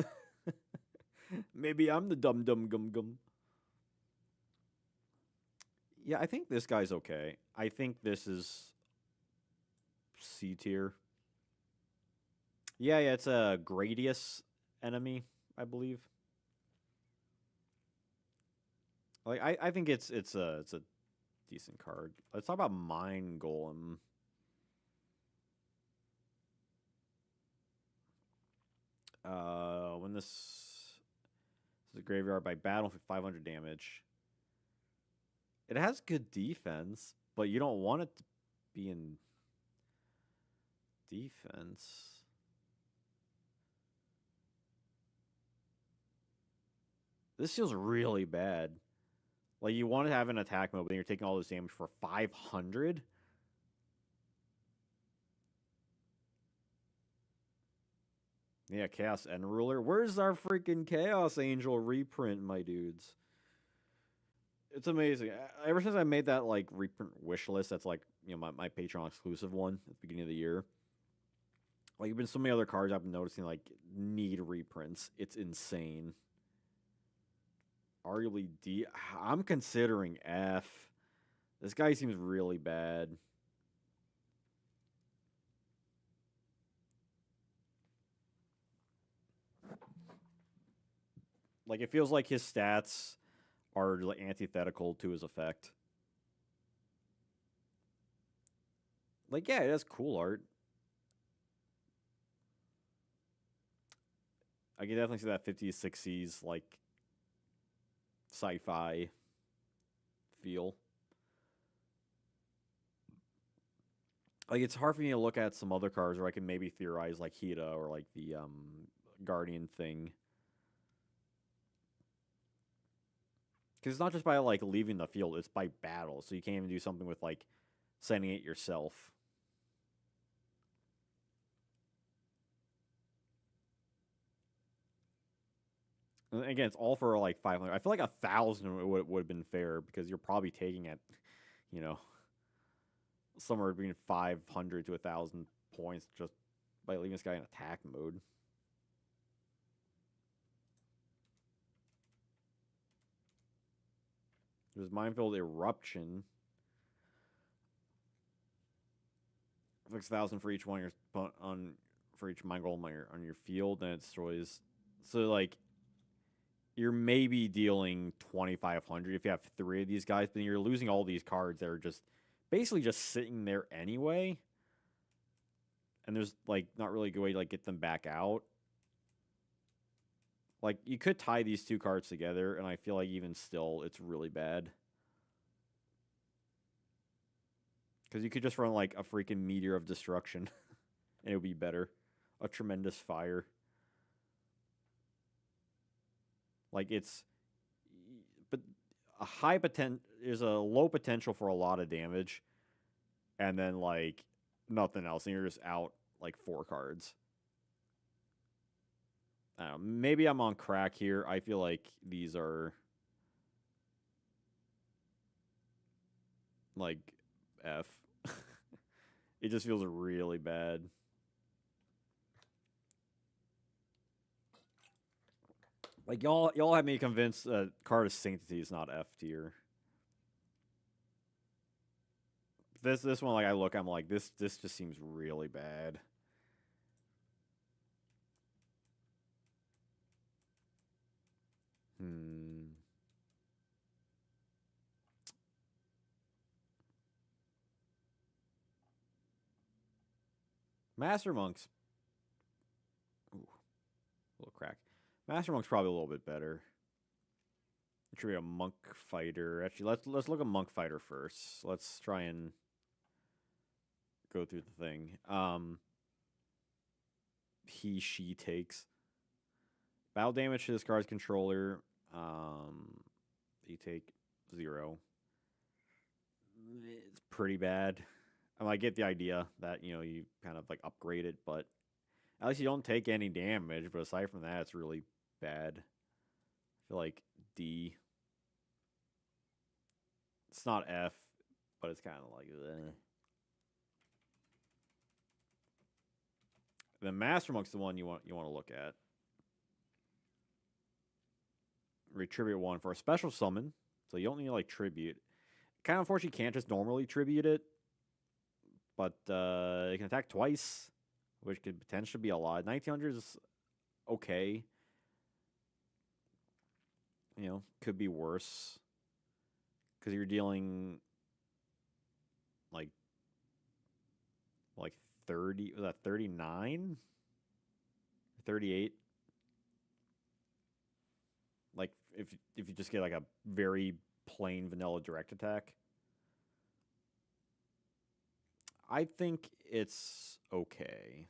Speaker 1: Maybe I'm the Dum Dum Gum Gum. Yeah, I think this guy's okay. I think this is C tier. Yeah, it's a Gradius enemy, I believe. Like I think it's a decent card. Let's talk about Mind Golem. When this is a graveyard by battle for 500 damage. It has good defense, but you don't want it to be in defense. This feels really bad. Like you want to have an attack mode, but then you're taking all this damage for 500. Yeah, Chaos End Ruler. Where's our freaking Chaos Angel reprint, my dudes? It's amazing. Ever since I made that like reprint wish list, that's like my Patreon exclusive one at the beginning of the year. Like, there've been so many other cards I've been noticing like need reprints. It's insane. Arguably D. I'm considering F. This guy seems really bad. Like it feels like his stats are like antithetical to his effect. Like yeah, it has cool art. I can definitely see that 50s, 60s like sci-fi feel. Like it's hard for me to look at some other cards where I can maybe theorize like Hida or like the Guardian thing. Because it's not just by like leaving the field; it's by battle. So you can't even do something with like sending it yourself. And again, it's all for like 500. I feel like 1,000 would have been fair because you're probably taking it, you know, somewhere between 500 to 1,000 points just by leaving this guy in attack mode. There's Minefield Eruption. 6,000 for each one your on for each Mind Golem on your field, and it destroys. So like you're maybe dealing 2,500 if you have 3 of these guys, but you're losing all these cards that are just basically just sitting there anyway. And there's like not really a good way to like get them back out. Like you could tie these 2 cards together, and I feel like even still it's really bad. Because you could just run like a freaking Meteor of Destruction, and it would be better. A Tremendous Fire. Like it's, but a high potential is a low potential for a lot of damage, and then like nothing else, and you're just out like 4 cards. I don't know, maybe I'm on crack here. I feel like these are like F. It just feels really bad. Like y'all have me convinced that Card of Sanctity is not F tier. This one, like I'm like this just seems really bad. Hmm. Master Monk's ooh, a little crack. Master Monk's probably a little bit better. It should be a monk fighter. Actually, let's look at monk fighter first. Let's try and go through the thing. She takes battle damage to this card's controller. You take 0. It's pretty bad. I get the idea that you kind of like upgrade it, but at least you don't take any damage. But aside from that, it's really bad. I feel like D. It's not F, but it's kind of like. The Master Monk's the one you want to look at. Retribute 1 for a special summon, so you don't need to like tribute. Kind of unfortunately, you can't just normally tribute it, but it can attack twice, which could potentially be a lot. 1900 is okay. Could be worse because you're dealing like 30. Was that 39? 38? Like if you just get like a very plain vanilla direct attack. I think it's okay.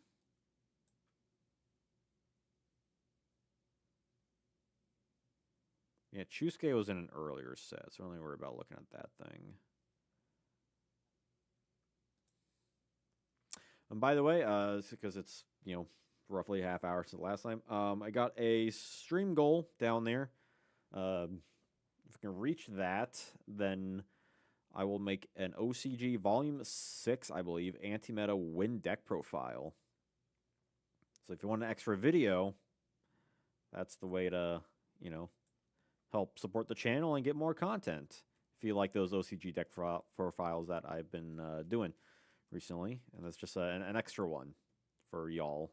Speaker 1: Yeah, Chusuke was in an earlier set, so I don't really worry about looking at that thing. And by the way, because it's roughly a half hour since the last time, I got a stream goal down there. If I can reach that, then I will make an OCG Volume 6, I believe, anti-meta win deck profile. So if you want an extra video, that's the way to, help support the channel and get more content. If you like those OCG deck profiles that I've been doing recently, and that's just an extra one for y'all.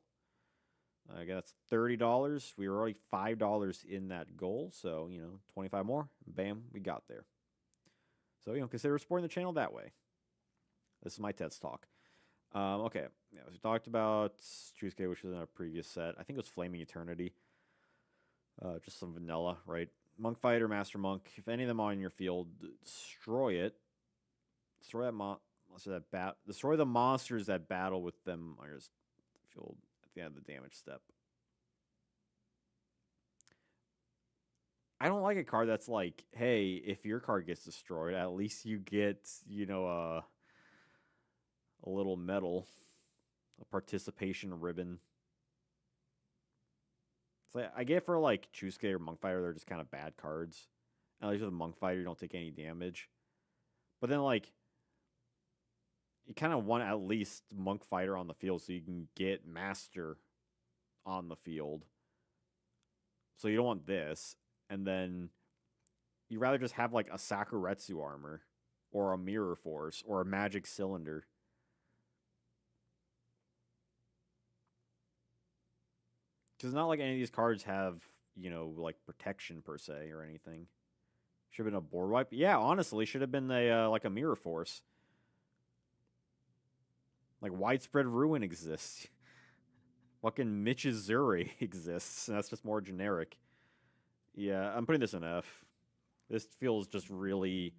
Speaker 1: I guess $30. We were already $5 in that goal, so 25 more. Bam, we got there. So consider supporting the channel that way. This is my TED's talk. Okay, yeah, so we talked about Chusuke, which was in our previous set. I think it was Flaming Eternity. Just some vanilla, right? Monk Fighter, Master Monk. If any of them are in your field, destroy it. Destroy that destroy the monsters that battle with them on your field at the end of the damage step. I don't like a card that's like, hey, if your card gets destroyed, at least you get, a little medal, a participation ribbon. So I get for like Chusuke or Monk Fighter, they're just kind of bad cards. At least with Monk Fighter, you don't take any damage. But then like, you kind of want at least Monk Fighter on the field so you can get Master on the field. So you don't want this. And then you'd rather just have like a Sakuretsu armor or a Mirror Force or a Magic Cylinder. Because it's not like any of these cards have, like protection per se or anything. Should have been a board wipe. Yeah, honestly, should have been like a Mirror Force. Like Widespread Ruin exists. Fucking Michizuri exists, and that's just more generic. Yeah, I'm putting this in F. This feels just really...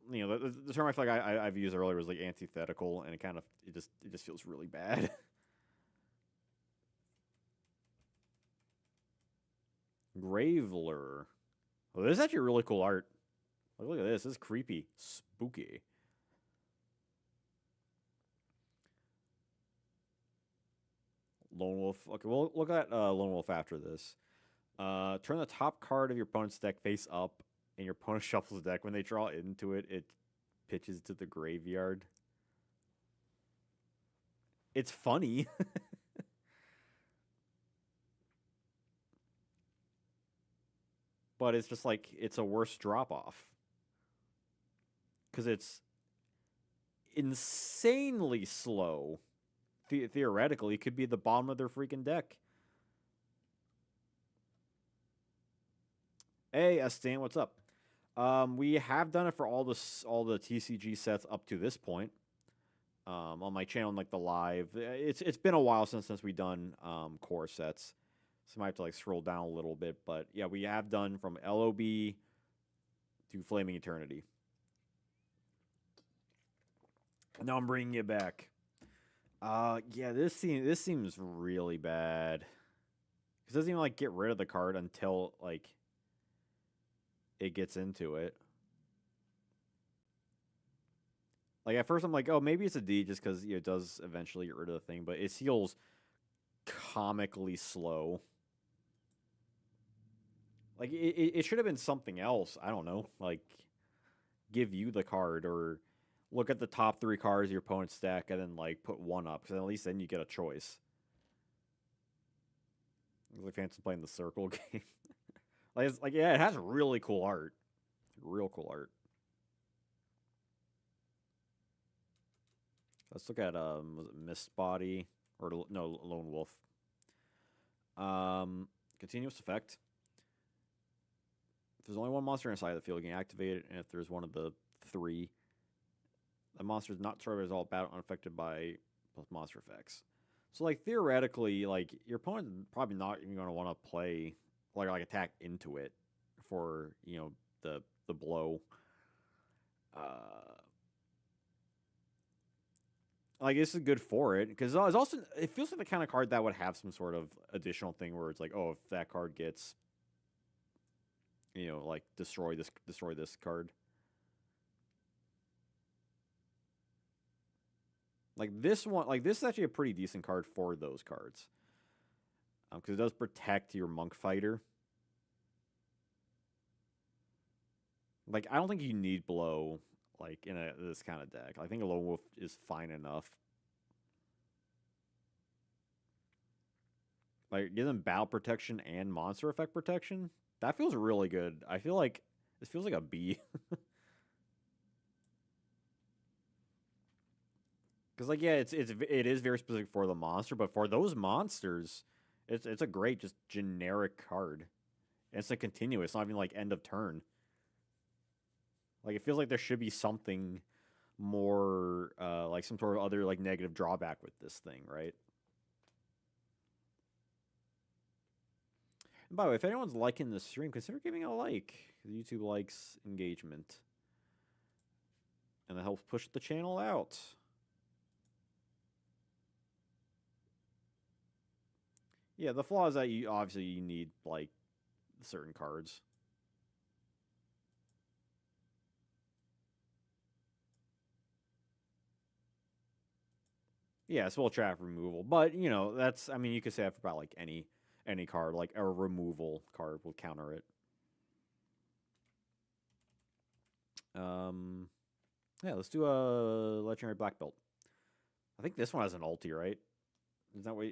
Speaker 1: the term I feel like I've used earlier was like antithetical, and it just feels really bad. Graveler. Oh, this is actually really cool art. Look at this. This is creepy. Spooky. Lone Wolf. Okay, we'll look at Lone Wolf after this. Turn the top card of your opponent's deck face up, and your opponent shuffles the deck. When they draw into it, it pitches to the graveyard. It's funny. But it's just like, it's a worse drop off. Because it's insanely slow. Theoretically, it could be the bottom of their freaking deck. Hey, Stan, what's up? We have done it for all the TCG sets up to this point. On my channel, like the live, it's been a while since we've done core sets, so I might have to like scroll down a little bit. But yeah, we have done from LOB to Flaming Eternity. Now I'm bringing it back. Yeah, this seems really bad. It doesn't even like get rid of the card until like it gets into it. Like at first I'm like, oh, maybe it's a D just because it does eventually get rid of the thing, but it feels comically slow. Like it should have been something else. I don't know. Like give you the card or look at the top 3 cards of your opponent's stack and then like put one up, because at least then you get a choice. Like fancy playing the circle game. like yeah, it has really cool art. Real cool art. Let's look at was it Mist Body or no Lone Wolf. Continuous effect. If there's only one monster inside the field, you can activate it, and if there's one of the 3, the monster is not targeted as all battle unaffected by monster effects. So like theoretically, like your opponent probably not even going to want to play like attack into it for the blow. Like this is good for it because it's also, it feels like the kind of card that would have some sort of additional thing where it's like, oh, if that card gets like destroy this card. Like this one, like this is actually a pretty decent card for those cards. Because it does protect your Monk Fighter. Like I don't think you need blow like in this kind of deck. I think a Lone Wolf is fine enough. Like give them battle protection and monster effect protection. That feels really good. I feel like this feels like a B. Because like yeah, it is very specific for the monster, but for those monsters, it's a great just generic card. And it's a continuous, not even like end of turn. Like it feels like there should be something more, like some sort of other like negative drawback with this thing, right? And by the way, if anyone's liking the stream, consider giving a like. YouTube likes engagement, and that helps push the channel out. Yeah, the flaw is that you obviously need like certain cards. Yeah, spell trap removal, but that's, I mean, you could say that for about like any card, like a removal card will counter it. Yeah, let's do a legendary black belt. I think this one has an ulti, right? Is that what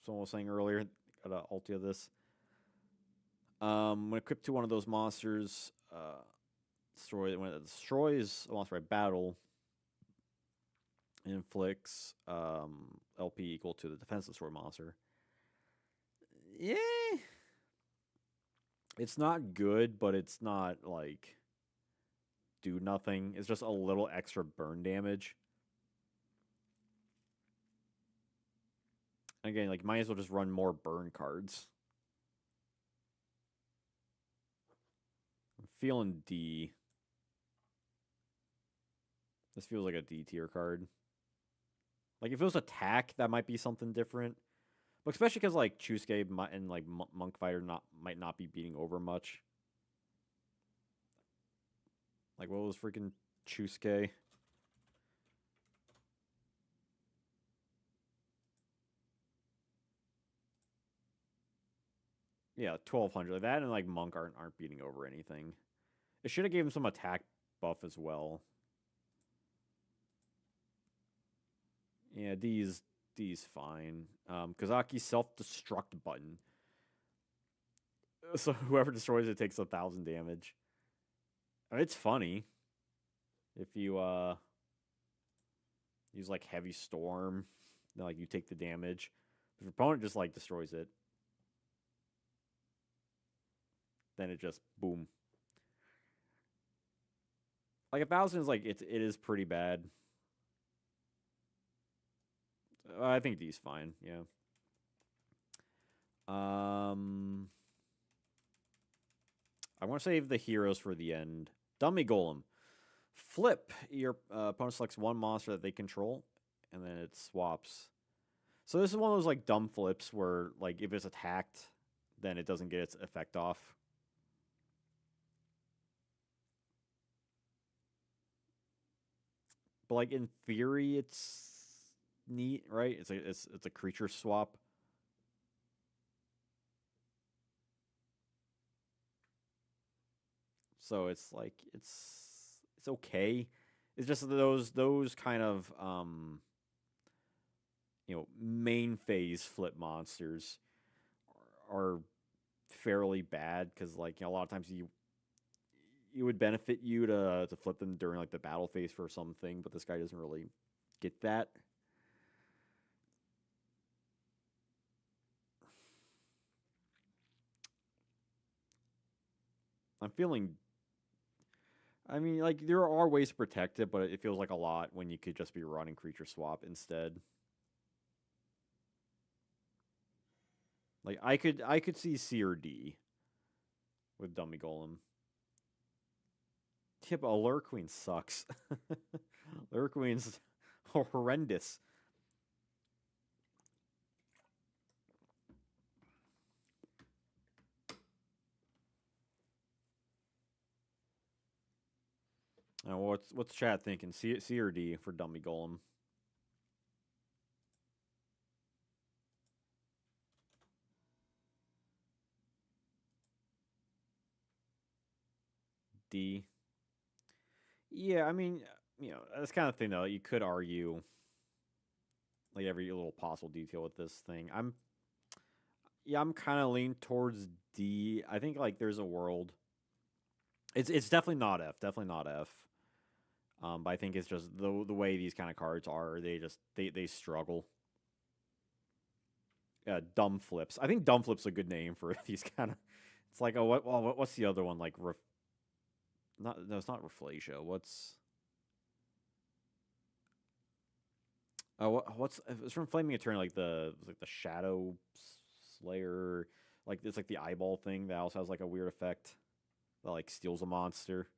Speaker 1: someone was saying earlier? Got an ulti of this. When equipped to one of those monsters, when it destroys a monster by battle, inflicts LP equal to the defense destroy monster. Yeah, it's not good, but it's not like do nothing. It's just a little extra burn damage. Again, like might as well just run more burn cards. I'm feeling D. This feels like a D tier card. Like if it was attack, that might be something different. But especially because like Chusuke and like Monk Fighter might not be beating over much. Like what was freaking Chusuke? Yeah, 1200. That and like monk aren't beating over anything. It should have gave him some attack buff as well. Yeah, D's fine. Kazaki's self-destruct button. So whoever destroys it takes 1,000 damage. I mean, it's funny if you use like heavy storm, then like you take the damage. If your opponent just like destroys it, then it just boom. Like 1,000 is like it is pretty bad. I think D's fine. Yeah. I want to save the heroes for the end. Dummy Golem. Flip. Your opponent selects one monster that they control, and then it swaps. So this is one of those like dumb flips where like if it's attacked, then it doesn't get its effect off. But like in theory, it's neat, right? It's a creature swap. So it's like it's okay. It's just those kind of main phase flip monsters are fairly bad because like a lot of times you would benefit you to flip them during like the battle phase for something, but this guy doesn't really get that. I'm feeling. I mean, like there are ways to protect it, but it feels like a lot when you could just be running creature swap instead. Like I could see C or D with Dummy Golem. Yeah, but Allure Queen sucks. Allure Queen's horrendous. What's chat thinking? C or D for Dummy Golem? D. Yeah, I mean, that's kind of thing though. You could argue like every little possible detail with this thing. I'm kind of leaning towards D. I think like there's a world. It's definitely not F. Definitely not F. But I think it's just the way these kind of cards are. They struggle. Yeah, dumb flips. I think dumb flips a good name for these kind of. It's like what's the other one like? Not no, it's not Reflasia. What's what's it's from Flaming Eternal, like the Shadow Slayer, like it's like the eyeball thing that also has like a weird effect that like steals a monster.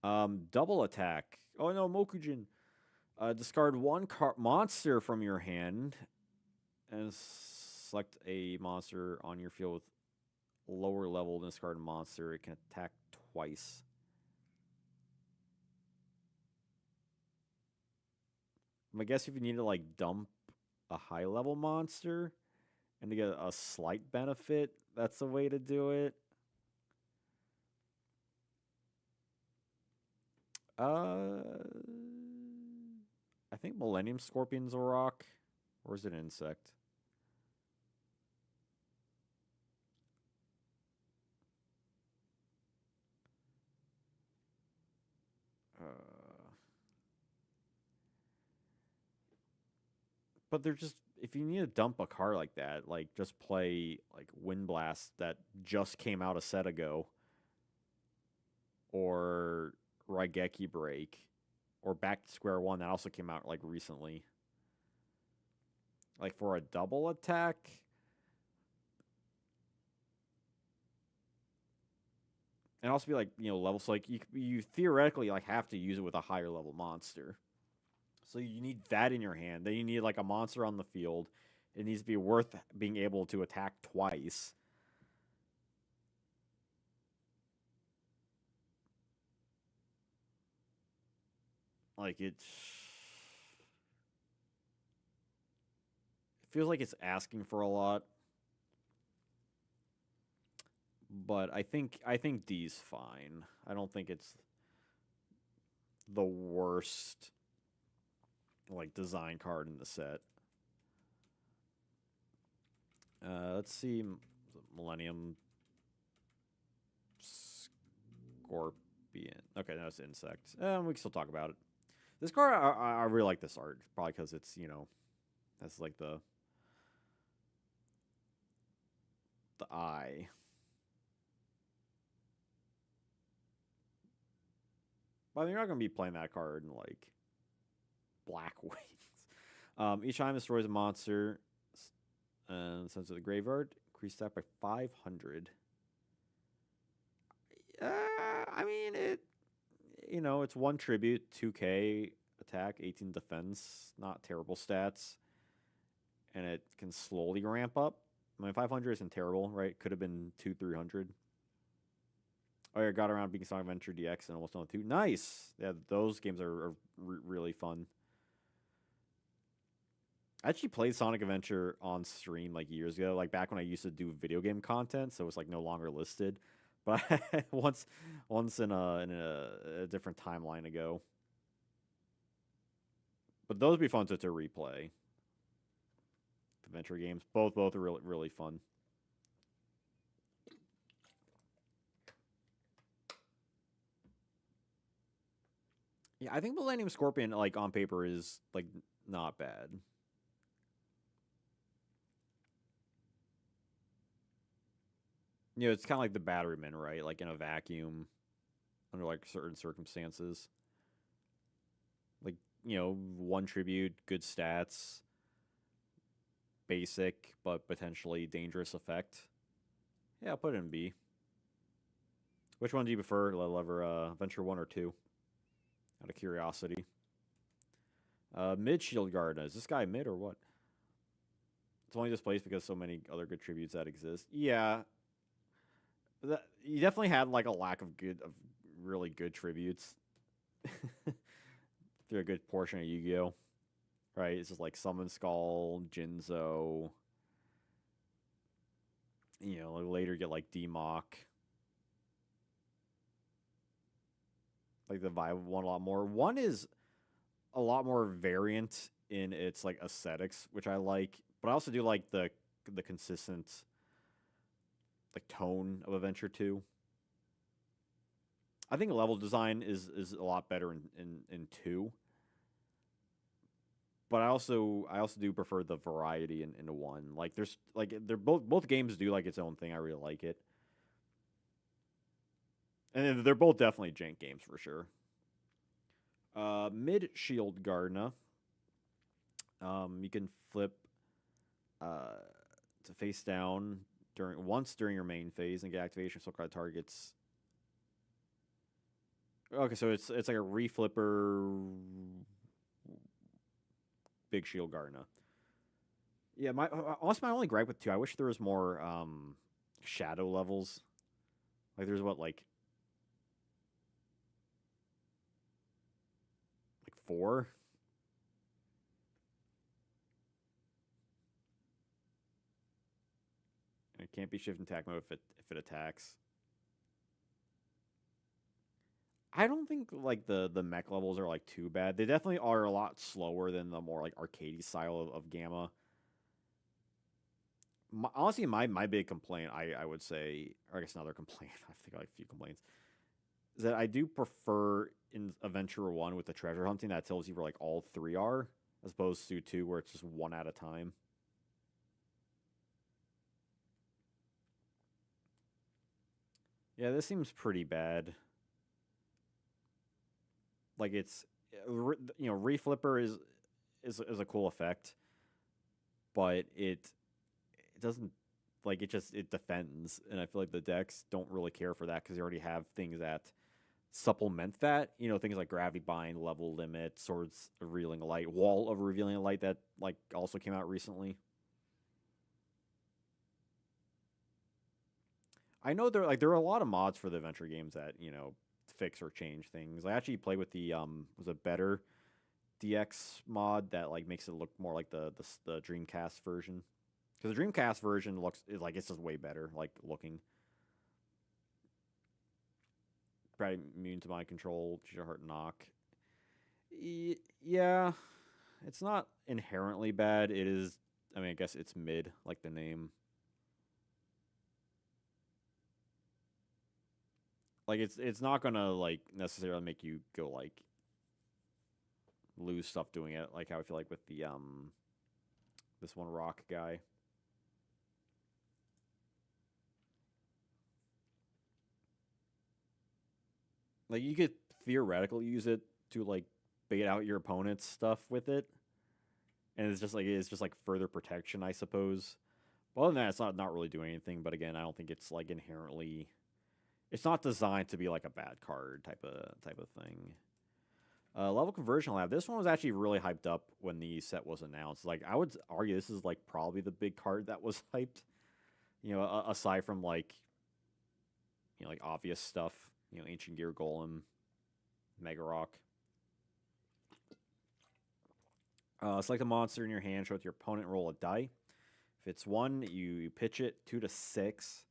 Speaker 1: Double attack. Oh no, Mokujin. Discard one monster from your hand and select a monster on your field with lower level than discard monster. It can attack twice. I guess if you need to like dump a high level monster and to get a slight benefit, that's the way to do it. I think Millennium Scorpion's a rock, or is it an insect? But they're just if you need to dump a card like that, like just play like Wind Blast that just came out a set ago, or Raigeki Break, or Back to Square One that also came out like recently. Like for a double attack, and also be like level. So like you theoretically like have to use it with a higher level monster. So you need that in your hand. Then you need like a monster on the field. It needs to be worth being able to attack twice. Like it feels like it's asking for a lot. but I think D's fine. I don't think it's the worst like design card in the set. Let's see, Millennium Scorpion. Okay, no, it's insect. We can still talk about it. This card, I really like this art, probably because it's that's like the eye. But you're not gonna be playing that card in like Black Wings. Each time destroys a monster and sends to the graveyard, increase that by 500. I mean it. It's one tribute, 2K attack, 18 defense, not terrible stats, and it can slowly ramp up. I mean, 500 isn't terrible, right? Could have been 300. Oh, yeah, got around being Sonic Adventure DX and almost on 2. Nice! Yeah, those games are really fun. I actually played Sonic Adventure on stream like years ago, like back when I used to do video game content, so it's like no longer listed. But once in a different timeline ago. But those would be fun to replay. Adventure games, both are really fun. Yeah, I think Millennium Scorpion like on paper is like not bad. It's kind of like the Batteryman, right? Like in a vacuum, under like certain circumstances. Like one tribute, good stats, basic but potentially dangerous effect. Yeah, I'll put it in B. Which one do you prefer, Lever? Venture 1 or 2? Out of curiosity. Mid Shield Guard. Is this guy mid or what? It's only displaced because so many other good tributes that exist. Yeah, you definitely had like a lack of really good tributes through a good portion of Yu-Gi-Oh. Right? It's just like Summon Skull, Jinzo. Later get like D-Mock. Like the vibe of one a lot more. One is a lot more variant in its like aesthetics, which I like, but I also do like the consistent like tone of Adventure 2. I think level design is a lot better in 2. But I also do prefer the variety in 1. Like there's like they're both games do like its own thing. I really like it. And they're both definitely jank games for sure. Mid Shield Gardener. You can flip to face down during your main phase and get activation so card targets. Okay, so it's like a reflipper big shield Gardener. Yeah, my only gripe with 2, I wish there was more shadow levels. Like there's like 4. And it can't be shift attack mode if it attacks. I don't think like the mech levels are like too bad. They definitely are a lot slower than the more like arcadey style of Gamma. Honestly, my big complaint, I would say, or I guess another complaint, I think like a few complaints, is that I do prefer in Adventure 1 with the treasure hunting that tells you where like all 3 are, as opposed to 2 where it's just 1 at a time. Yeah, this seems pretty bad. Like it's, reflipper is a cool effect, but it doesn't like it defends, and I feel like the decks don't really care for that because they already have things that supplement that. Things like gravity bind, level limit, swords of revealing light, wall of revealing light that like also came out recently. I know there are a lot of mods for the adventure games that fix or change things. I actually played with the was a better DX mod that like makes it look more like the Dreamcast version. Because the Dreamcast version looks is like it's just way better like looking. probably immune to mind control, should hurt knock. Yeah, it's not inherently bad. It is. I mean, I guess it's mid, like the name. Like it's not gonna like necessarily make you go like lose stuff doing it. Like how I feel like with the this one rock guy. Like you could theoretically use it to like bait out your opponent's stuff with it, and it's just like further protection, I suppose. Well, other than that, it's not really doing anything. But again, I don't think it's like inherently. It's not designed to be like a bad card type of thing. Level conversion lab. This one was actually really hyped up when the set was announced. Like I would argue, this is like probably the big card that was hyped. You know, aside from like like obvious stuff. You know, Ancient Gear Golem, Mega Rock. Select a monster in your hand. Show it to your opponent. Roll a die. If it's one, you pitch it. 2 to 6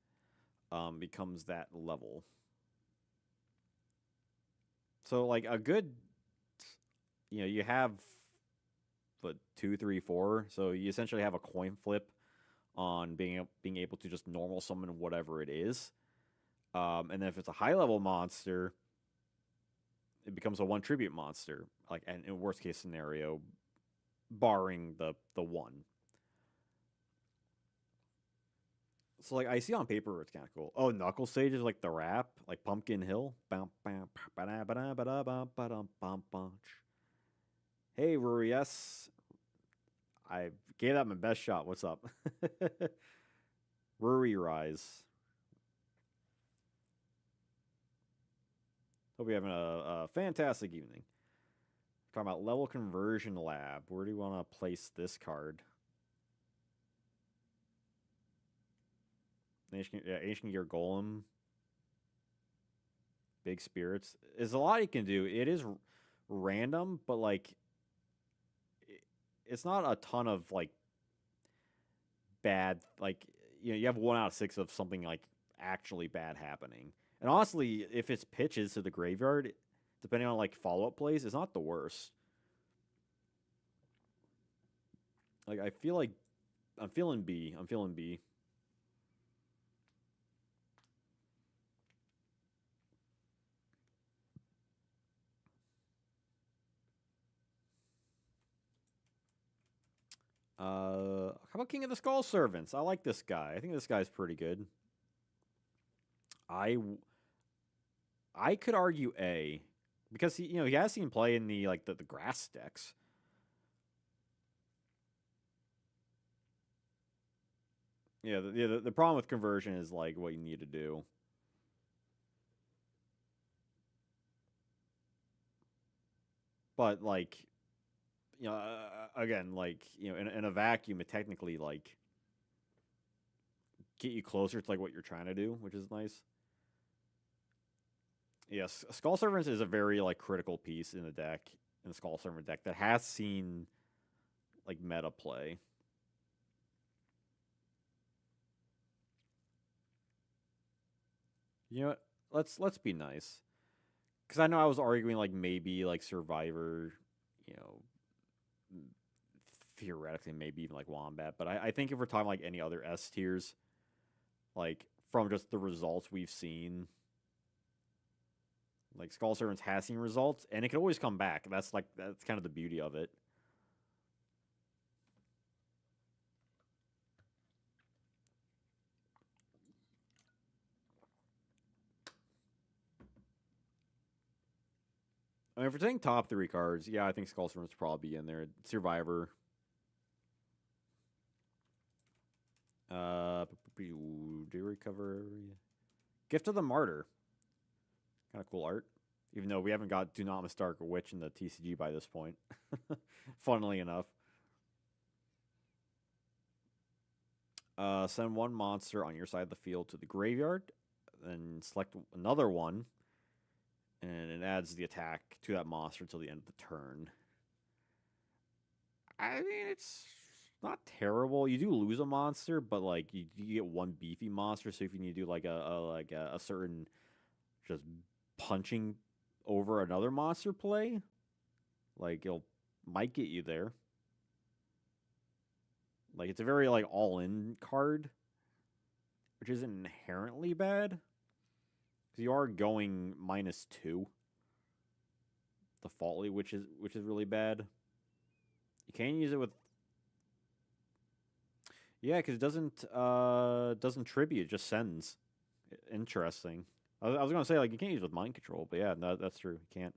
Speaker 1: becomes that level. So like a good, you have what 2, 3, 4. So you essentially have a coin flip on being able to just normal summon whatever it is. And then if it's a high level monster, it becomes a 1 tribute monster. Like, and in worst case scenario, barring the 1. So like I see on paper it's kind of cool. Oh, Knuckle Sage is like the rap, like Pumpkin Hill. Hey, Ruri, yes. I gave that my best shot. What's up? Ruri Rise. Hope you're having a fantastic evening. Talking about level conversion lab. Where do you want to place this card? Ancient Gear Golem. Big Spirits. There's a lot you can do. It is random, but like it's not a ton of like bad, like you have 1 out of 6 of something like actually bad happening. And honestly, if it's pitches to the graveyard, depending on like follow-up plays, it's not the worst. Like I feel like I'm feeling B. I'm feeling B. How about King of the Skull Servants? I like this guy. I think this guy's pretty good. I could argue A, because he has seen play in the like the grass decks. Yeah, the problem with conversion is like what you need to do. But like, again, like in a vacuum, it technically like get you closer to like what you're trying to do, which is nice. Yes, Skull Servants is a very like critical piece in the deck, in the Skull Servant deck that has seen like meta play. You know what? Let's be nice, because I know I was arguing like maybe like Survivor, you know, theoretically maybe even like Wombat, but I think if we're talking like any other S tiers, like from just the results we've seen, like Skull Servants has seen results, and it can always come back. That's kind of the beauty of it. I mean, if we're taking top 3 cards, yeah, I think Skull Servants probably be in there. Survivor. Do recover. Gift of the Martyr. Kind of cool art. Even though we haven't got Do Not Mistake a Witch in the TCG by this point. Funnily enough. Send 1 monster on your side of the field to the graveyard. Then select another one. And it adds the attack to that monster until the end of the turn. I mean, it's not terrible. You do lose a monster, but like you get 1 beefy monster. So if you need to do like a certain just punching over another monster play. Like it'll might get you there. Like it's a very like all in card, which isn't inherently bad. Because you are going -2 defaultly, which is really bad. You can use it with yeah, because it doesn't tribute, it just sends. Interesting. I was gonna say like you can't use it with mind control, but yeah, no, that's true. You can't.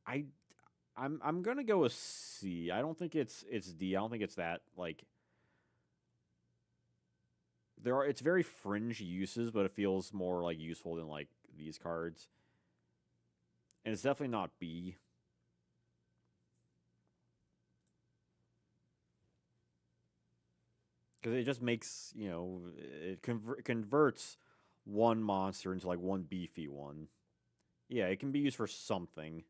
Speaker 1: I I'm gonna go with C. I don't think it's D. I don't think it's that like there are it's very fringe uses, but it feels more like useful than like these cards. And it's definitely not B. Because it just makes it converts one monster into like one beefy one. Yeah, it can be used for something.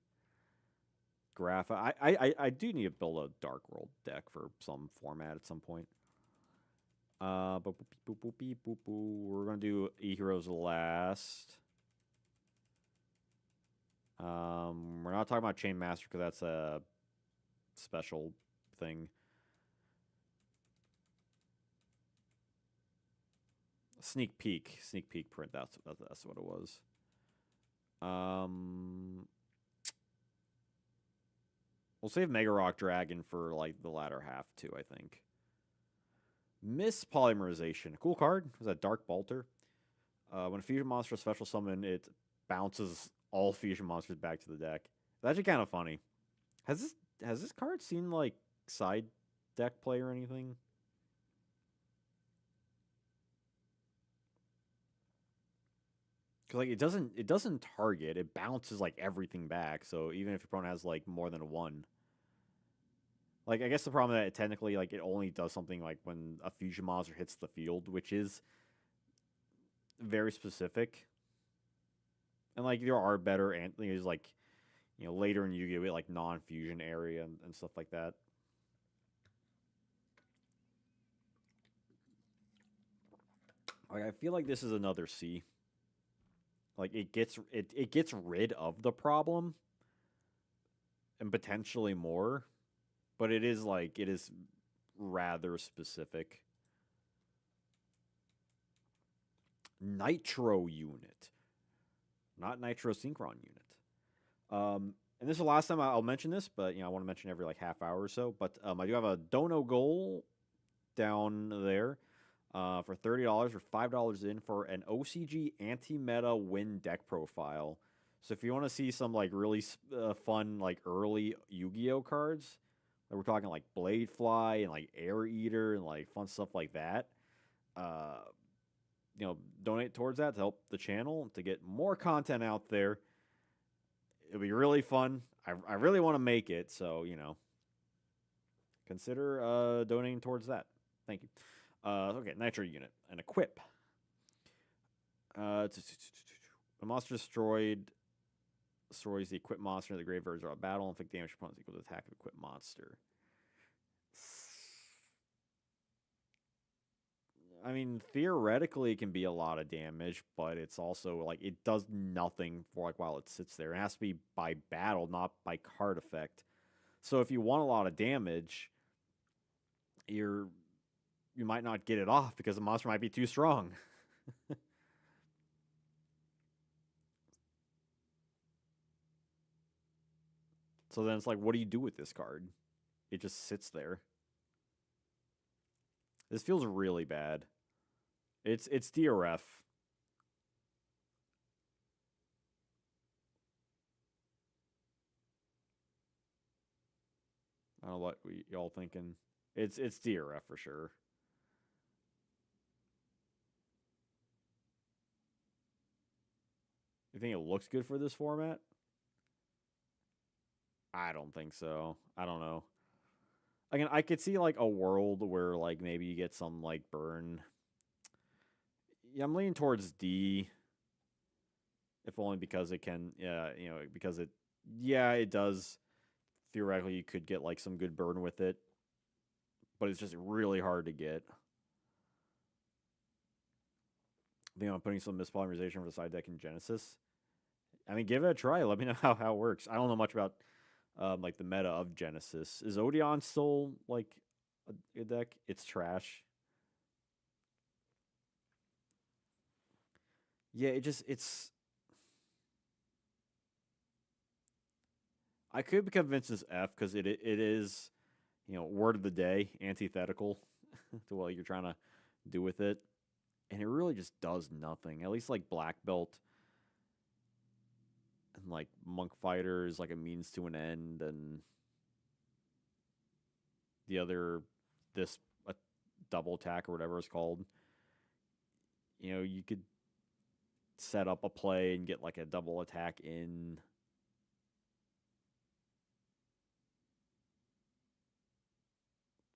Speaker 1: Graph. I do need to build a Dark World deck for some format at some point. Boop, boop, boop, boop, boop, boop, boop. We're gonna do E-Heroes last. We're not talking about Chain Master because that's a special thing. Sneak peek print. That's what it was. We'll save Mega Rock Dragon for like the latter half too. I think. Miss Polymerization, cool card. Was that Dark Bolter? When a fusion monster is special summon, it bounces all fusion monsters back to the deck. It's actually kind of funny. Has this card seen like side deck play or anything? Because like it doesn't target. It bounces like everything back. So even if your opponent has like more than one, like I guess the problem that it technically like it only does something like when a fusion monster hits the field, which is very specific. And like there are better and like later in Yu-Gi-Oh! Like non-fusion area and stuff like that. Like I feel like this is another C. Like it gets rid of the problem and potentially more, but it is rather specific. Nitro unit, not Nitro Synchron unit. And this is the last time I'll mention this, but I want to mention every like half hour or so. But I do have a Dono goal down there for $30 or $5 in for an OCG anti-meta win deck profile. So if you want to see some like really fun like early Yu-Gi-Oh cards, like we're talking like Bladefly and like Air Eater and like fun stuff like that. Uh, donate towards that to help the channel to get more content out there. It'll be really fun. I really want to make it, so consider donating towards that. Thank you. Okay, Nitro unit and equip. A monster destroys the equipped monster in the graveyard or a battle. Inflict damage opponents equal to the attack of equipped monster. I mean, theoretically, it can be a lot of damage, but it's also like it does nothing for like while it sits there. It has to be by battle, not by card effect. So if you want a lot of damage, you might not get it off because the monster might be too strong. So then it's like, what do you do with this card? It just sits there. This feels really bad. It's DRF. I don't know what y'all thinking. It's DRF for sure. You think it looks good for this format? I don't think so. I don't know. Again, I could see like a world where like maybe you get some like burn. Yeah, I'm leaning towards D. If only because it can, yeah, because it does. Theoretically, you could get like some good burn with it, but it's just really hard to get. I'm putting some mispolymerization for the side deck in Genesis. I mean, give it a try. Let me know how it works. I don't know much about like the meta of Genesis. Is Odeon still like a deck? It's trash. Yeah, it's. I could be convinced it's F because it is, word of the day, antithetical to what you're trying to do with it, and it really just does nothing. At least like Black Belt and like Monk Fighter is like a means to an end, and the other this a double attack or whatever it's called. You could set up a play and get like a double attack in.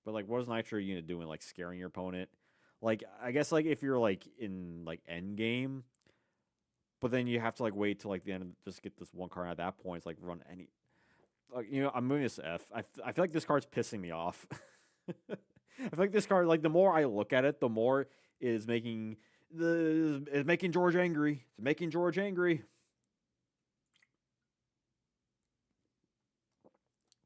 Speaker 1: But like, what is Nitro Unit doing? Like scaring your opponent? Like, I guess like if you're like in like end game, but then you have to like wait till like the end, just get this one card. At that point, it's like run any. Like, I'm moving this to F. I feel like this card's pissing me off. I feel like this card, like the more I look at it, the more is making is making George angry. It's making George angry.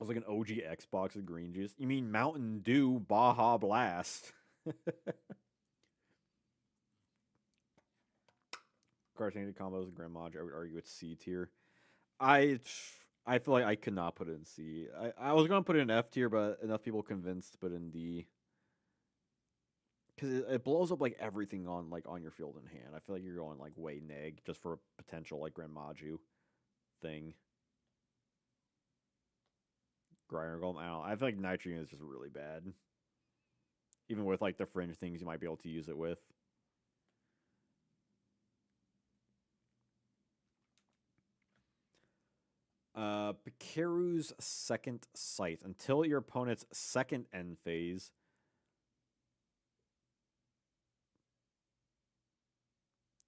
Speaker 1: It was like an OG Xbox with green juice. You mean Mountain Dew Baja Blast? Cartoon combos with Grand Mod. I would argue it's C tier. I I feel like I could not put it in C. I was gonna put it in F tier, but enough people convinced to put it in D because it blows up like everything on your field in hand. I feel like you're going like way neg just for a potential like Grand Maju thing. Grinder Golem. I don't know. I feel like Nitrogen is just really bad. Even with like the fringe things you might be able to use it with. Pikaru's Second Sight. Until your opponent's second end phase,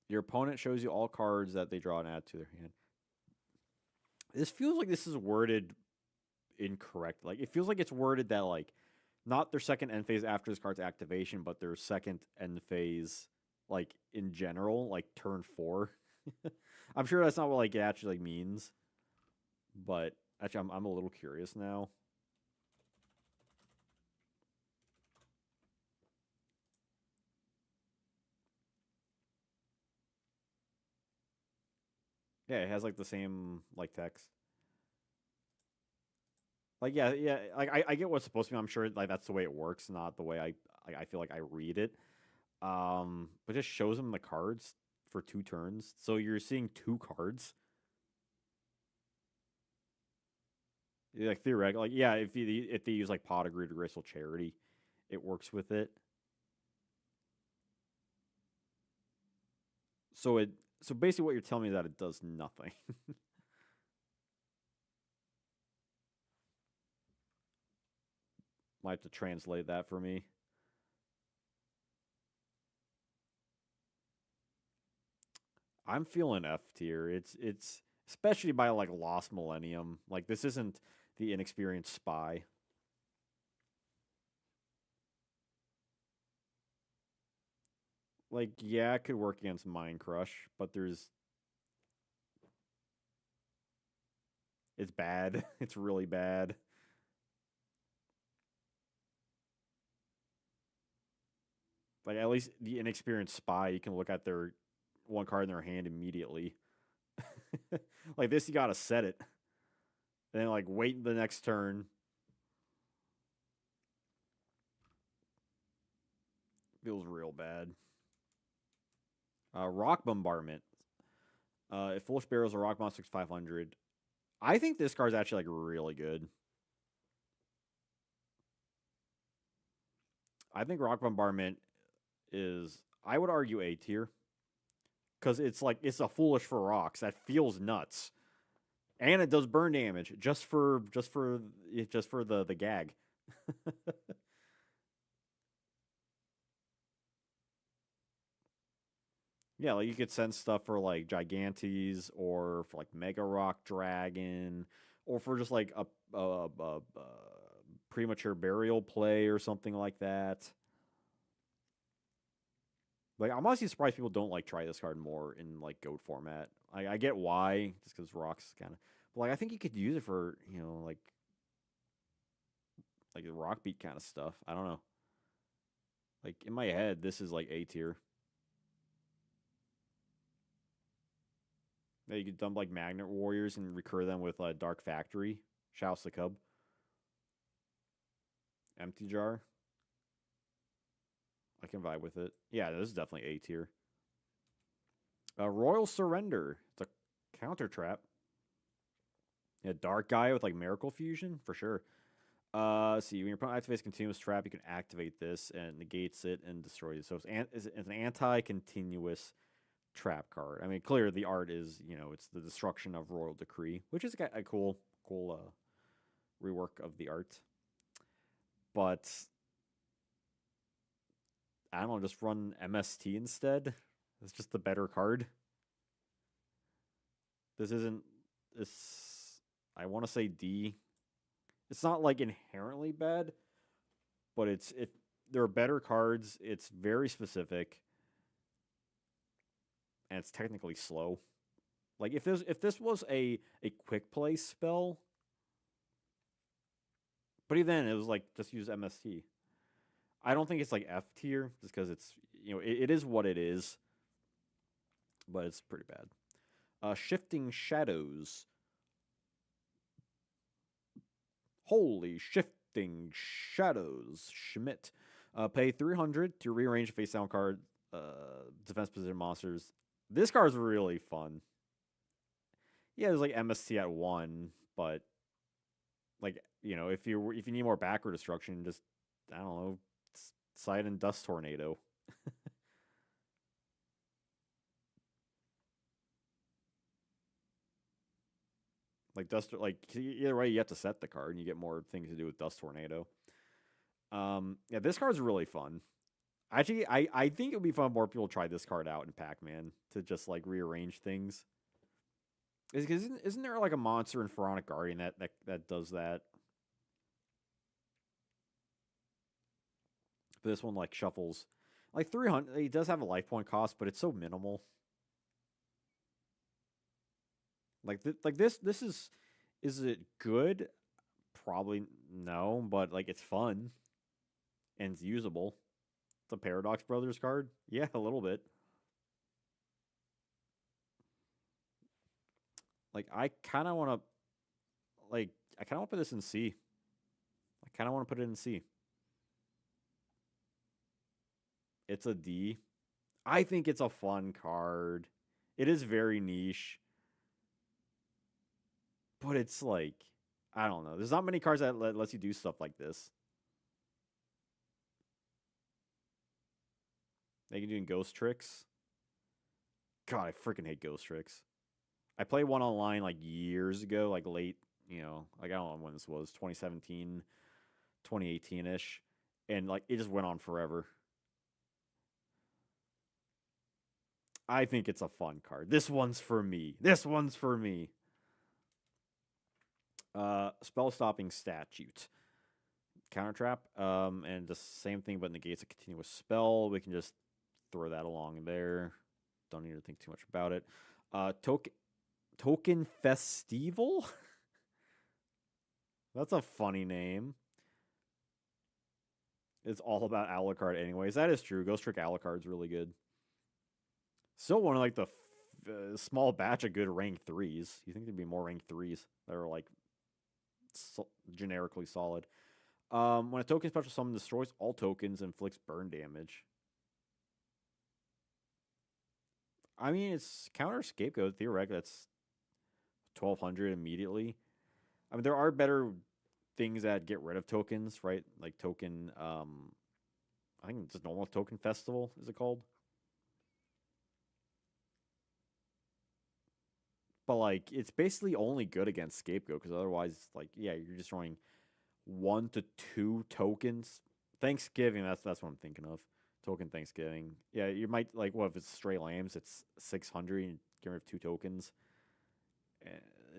Speaker 1: your opponent shows you all cards that they draw and add to their hand. This feels like this is worded incorrect. Like it feels like it's worded that like not their second end phase after this card's activation, but their second end phase like in general, like turn 4. I'm sure that's not what like it actually like means, but actually I'm a little curious now. Yeah, it has like the same like text. Like yeah, like I get what's supposed to be. I'm sure like that's the way it works, not the way I feel like I read it. But just shows them the cards for 2 turns, so you're seeing 2 cards. Like theoretically, like yeah, if they use like Pot of Greed or Graceful Charity, it works with it. So so basically what you're telling me is that it does nothing. Might have to translate that for me. I'm feeling F tier. It's especially by like Lost Millennium. Like this isn't the inexperienced spy. Like yeah, it could work against Mind Crush, but it's bad. It's really bad. Like at least the inexperienced spy, you can look at their one card in their hand immediately. Like this, you gotta set it, then like wait the next turn. Feels real bad. Rock Bombardment. If Foolish Barrels a Rock Monster 500, I think this card's actually like really good. I think Rock Bombardment is, I would argue, A tier because it's like it's a foolish for rocks that feels nuts, and it does burn damage just for the gag. Yeah, like you could send stuff for like Gigantes or for like Mega Rock Dragon or for just like a premature burial play or something like that. Like, I'm honestly surprised people don't like try this card more in like goat format. I get why, just because rocks kind of. But like, I think you could use it for like the rock beat kind of stuff. I don't know. Like in my head, this is like A tier. Yeah, you could dump like Magnet Warriors and recur them with Dark Factory, Shouse the Cub, Empty Jar. I can vibe with it. Yeah, this is definitely A tier. Royal Surrender. It's a counter trap. Yeah, Dark Guy with like Miracle Fusion for sure. See, when your opponent activates continuous trap, you can activate this and negates it and destroys it. So it's an anti-continuous trap card. I mean, clear the art is it's the destruction of Royal Decree, which is a cool rework of the art. But I don't know, just run MST instead. It's just the better card. This isn't this. I want to say D. It's not like inherently bad, but it. There are better cards. It's very specific, and it's technically slow. Like if this was a quick play spell, but even then it was like just use MST. I don't think it's like F tier just because it's it is what it is, but it's pretty bad. Shifting Shadows. Holy Shifting Shadows. Schmidt. Pay 300 to rearrange face down card defense position monsters. This card's really fun. Yeah, there's like MST at 1, but like, if you need more backward destruction, just I don't know, Side and Dust Tornado. Either way, you have to set the card and you get more things to do with Dust Tornado. Yeah, this card's really fun. Actually, I think it would be fun if more people try this card out in Pac-Man to just like rearrange things. Isn't there like a monster in Pharaonic Guardian that does that? But this one like shuffles like 300. It does have a life point cost, but it's so minimal. Like this is it good? Probably no, but like it's fun and it's usable. It's a Paradox Brothers card. Yeah, a little bit. Like I kind of want to put this in C. I kind of want to put it in C. It's a D. I think it's a fun card. It is very niche. But it's like I don't know. There's not many cards that lets you do stuff like this. They can do ghost tricks. God, I freaking hate ghost tricks. I played one online like years ago, like late, like I don't know when this was, 2017, 2018-ish, and like it just went on forever. I think it's a fun card. This one's for me. This one's for me. Spell stopping statute. Counter trap. And the same thing but negates a continuous spell. We can just throw that along there. Don't need to think too much about it. Token Festival? That's a funny name. It's all about Alucard anyways. That is true. Ghost Trick Alucard's really good. Still one of like the small batch of good rank 3s. You think there'd be more rank 3s that are like generically solid. When a token special summon destroys all tokens, inflicts burn damage. I mean, it's counter Scapegoat. Theoretically, that's 1200 immediately. I mean, there are better things that get rid of tokens, right? Like token, I think it's just normal token festival, is it called? But like, it's basically only good against Scapegoat because otherwise, like, yeah, you're just throwing 1 to 2 tokens. Thanksgiving, that's what I'm thinking of. Token Thanksgiving. Yeah, you might like what if it's Stray Lambs? It's 600. And get rid of 2 tokens.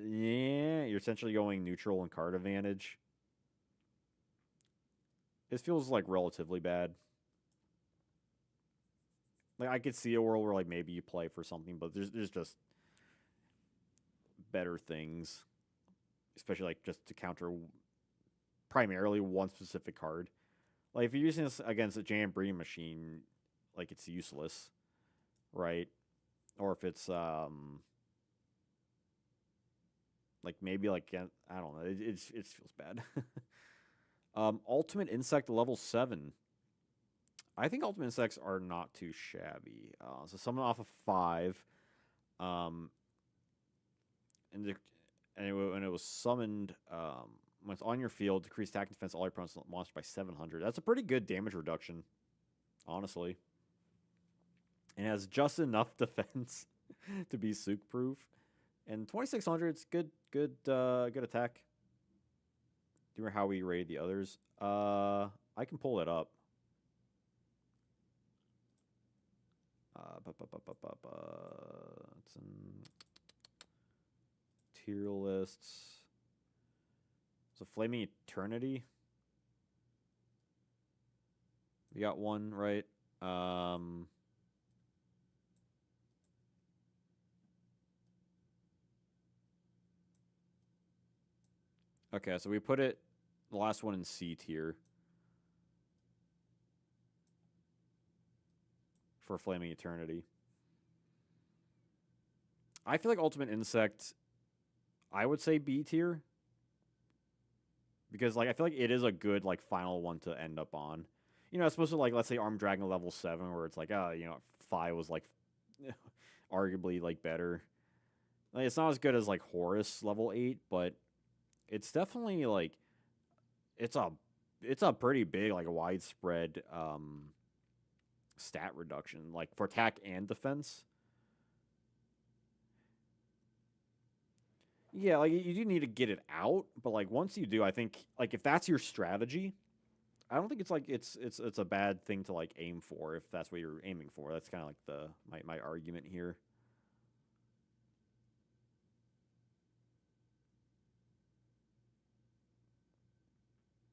Speaker 1: Yeah, you're essentially going neutral and card advantage. This feels like relatively bad. Like I could see a world where like maybe you play for something, but there's just better things, especially like just to counter primarily one specific card. Like if you're using this against a giant breeding machine, like it's useless, right? Or if it's like maybe like I don't know, it feels bad. Ultimate insect level 7. I think ultimate insects are not too shabby. So summon off of 5, um, and and it was summoned when it's on your field, decrease attack and defense all your opponent's monster by 700. That's a pretty good damage reduction, honestly. And it has just enough defense to be souk proof. And 2600, it's good attack. Do you remember how we rated the others? I can pull it up. It's in tier lists. So Flaming Eternity. We got one, right? Okay, so we put it the last one in C tier for Flaming Eternity. I feel like Ultimate Insect, I would say B tier because like I feel like it is a good like final one to end up on. You know, it's supposed to like let's say Armed Dragon level 7 where it's like you know 5 was like arguably like better. Like, it's not as good as like Horus level 8, but it's definitely like it's a it's a pretty big like widespread stat reduction like for attack and defense. Yeah, like you do need to get it out, but like once you do, I think like if that's your strategy, I don't think it's like it's a bad thing to like aim for if that's what you're aiming for. That's kind of like the my argument here.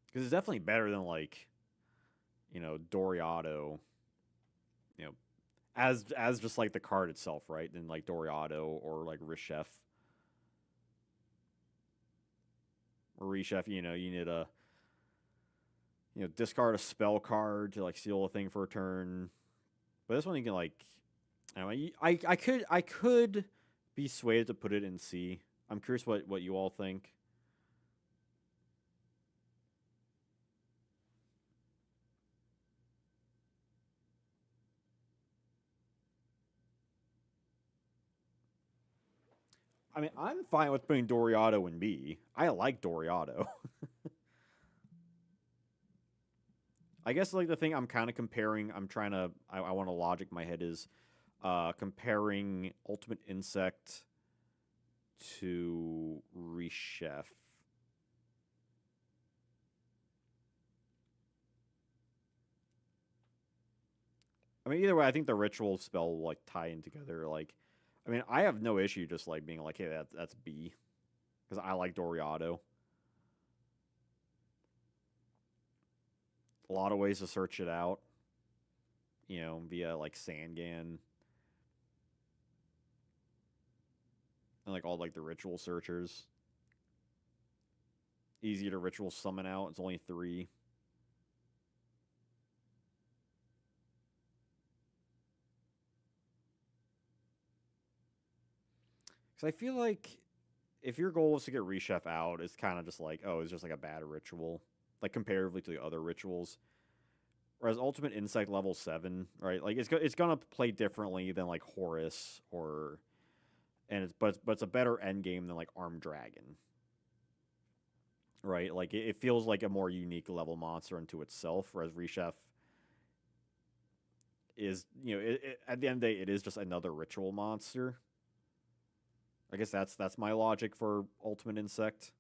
Speaker 1: Because it's definitely better than like you know Doriado, you know, as just like the card itself, right? Than like Doriado or like Rishef. Or Rishef, you know, you need a you know discard a spell card to like seal a thing for a turn. But this one you can like, I could be swayed to put it in C. I'm curious what you all think. I mean, I'm fine with putting Doriado in B. I like Doriado. I guess like the thing I'm kind of comparing, I want to logic my head is comparing Ultimate Insect to Reshef. I mean, either way, I think the ritual spell will like tie in together. Like, I mean, I have no issue just like being like, hey, that's B because I like Doriado. A lot of ways to search it out, you know, via like Sangan and like all like the ritual searchers. Easy to ritual summon out. It's only 3. Because I feel like if your goal is to get Reshef out, it's kind of just like, oh, it's just like a bad ritual, like comparatively to the other rituals. Whereas Ultimate Insect level 7, right? Like it's gonna play differently than like Horus or and but it's a better end game than like Armed Dragon, right? Like it feels like a more unique level monster unto itself. Whereas Reshef is you know at the end of the day it is just another ritual monster. I guess that's my logic for Ultimate Insect.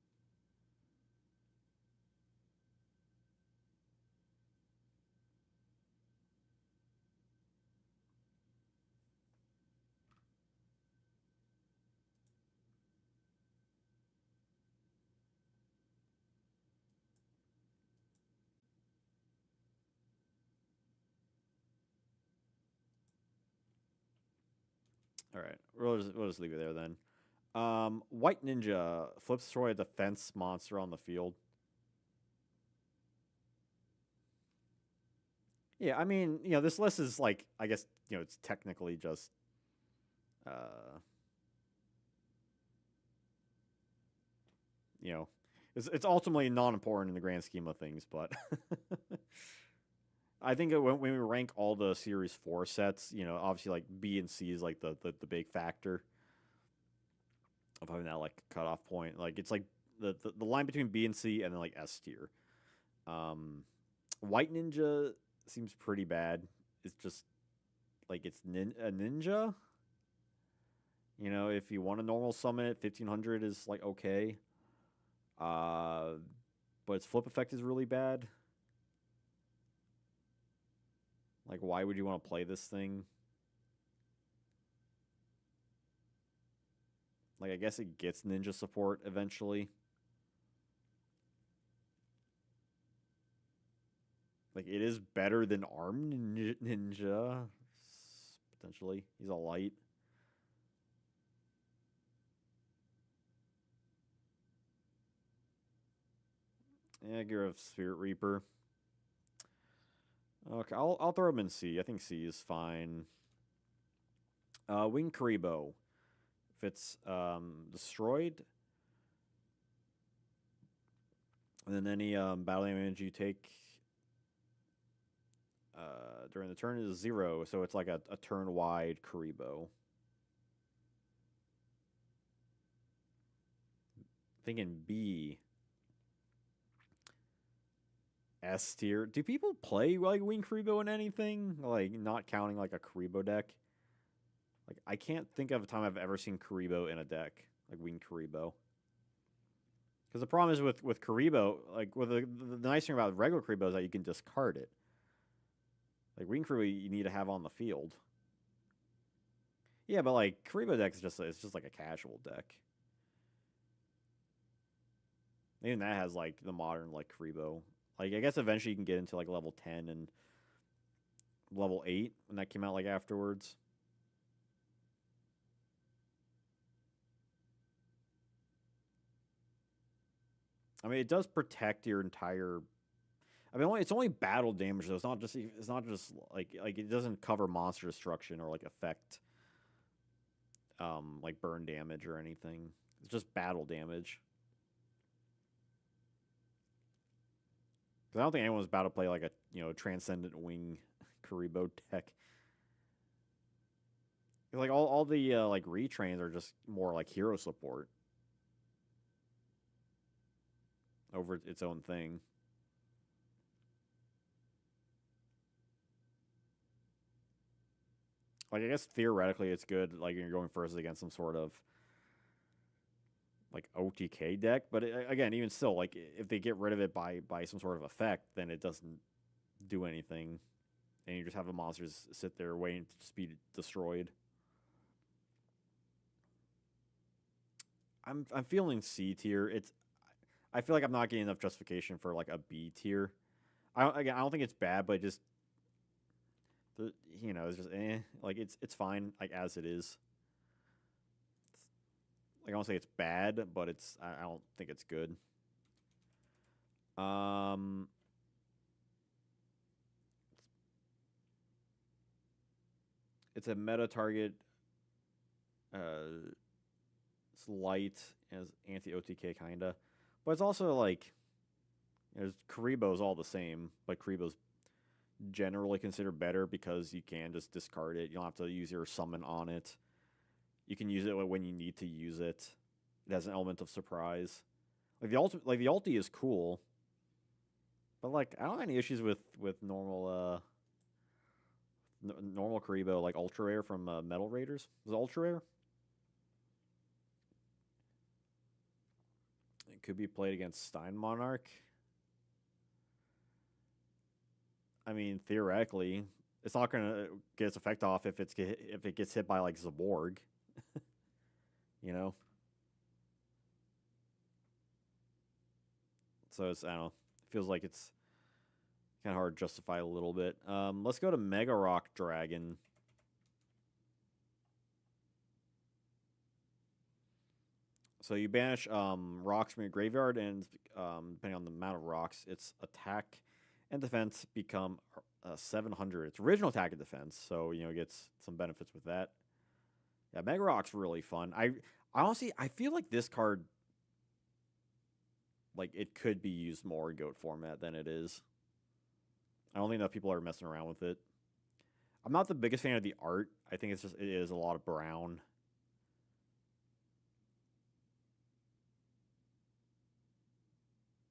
Speaker 1: All right, we'll just leave it there then. White Ninja flips destroy a defense monster on the field. Yeah, I mean, this list is like, I guess, it's technically just, uh, you know, it's ultimately non important in the grand scheme of things, but I think when we rank all the Series 4 sets, obviously like B and C is like the big factor of having that like cutoff point. Like it's like the line between B and C and then like S tier. Um, White Ninja seems pretty bad. It's just like it's a ninja. If you want a normal summon it, 1500 is like okay. Uh, but its flip effect is really bad. Like, why would you want to play this thing? Like, I guess it gets ninja support eventually. Like, it is better than Arm Ninja. Potentially. He's a light. Yeah, Gear of Spirit Reaper. Okay, I'll throw him in C. I think C is fine. Wing Karibo. If it's destroyed, and then any battle damage you take during the turn is 0, so it's like a turn wide Karibo. Thinking B. S tier. Do people play like Wing Karibo in anything? Like not counting like a Karibo deck. Like I can't think of a time I've ever seen Karibo in a deck like Wing Karibo. Because the problem is with Karibo, like with the nice thing about regular Karibo is that you can discard it. Like Wing Karibo, you need to have on the field. Yeah, but like Karibo deck is just like a casual deck. Even that has like the modern like Karibo. Like I guess eventually you can get into like level 10 and level 8 when that came out like afterwards. I mean, it does protect your entire. I mean, it's only battle damage though. It's not just like it doesn't cover monster destruction or like affect like burn damage or anything. It's just battle damage. Because I don't think anyone's about to play like a transcendent wing Karibo deck. Like all the like retrains are just more like hero support over its own thing. Like I guess theoretically it's good. Like you're going first against some sort of like OTK deck, but again, even still, like if they get rid of it by some sort of effect, then it doesn't do anything, and you just have the monsters sit there waiting to just be destroyed. I'm feeling C tier. I feel like I'm not getting enough justification for like a B tier. I don't think it's bad, but just it's just like it's fine like as it is. Like I don't say it's bad, but I don't think it's good. Um, it's a meta target. It's light as anti OTK kinda, but it's also like Karibo's all the same, but Karibo's generally considered better because you can just discard it. You don't have to use your summon on it. You can use it when you need to use it. It has an element of surprise. Like the ulti is cool, but like I don't have any issues with normal normal Karibo like ultra rare from Metal Raiders. Was it ultra rare? It could be played against Stein Monarch. I mean, theoretically, it's not gonna get its effect off if it gets hit by like Zaborg. you know. So it's I don't know. It feels like it's kind of hard to justify a little bit. Let's go to Mega Rock Dragon. So you banish rocks from your graveyard, and depending on the amount of rocks, its attack and defense become 700. Its original attack and defense, so it gets some benefits with that. Yeah, Mega Rock's really fun. I honestly I feel like this card like it could be used more in GOAT format than it is. I don't think enough people are messing around with it. I'm not the biggest fan of the art. I think it is a lot of brown.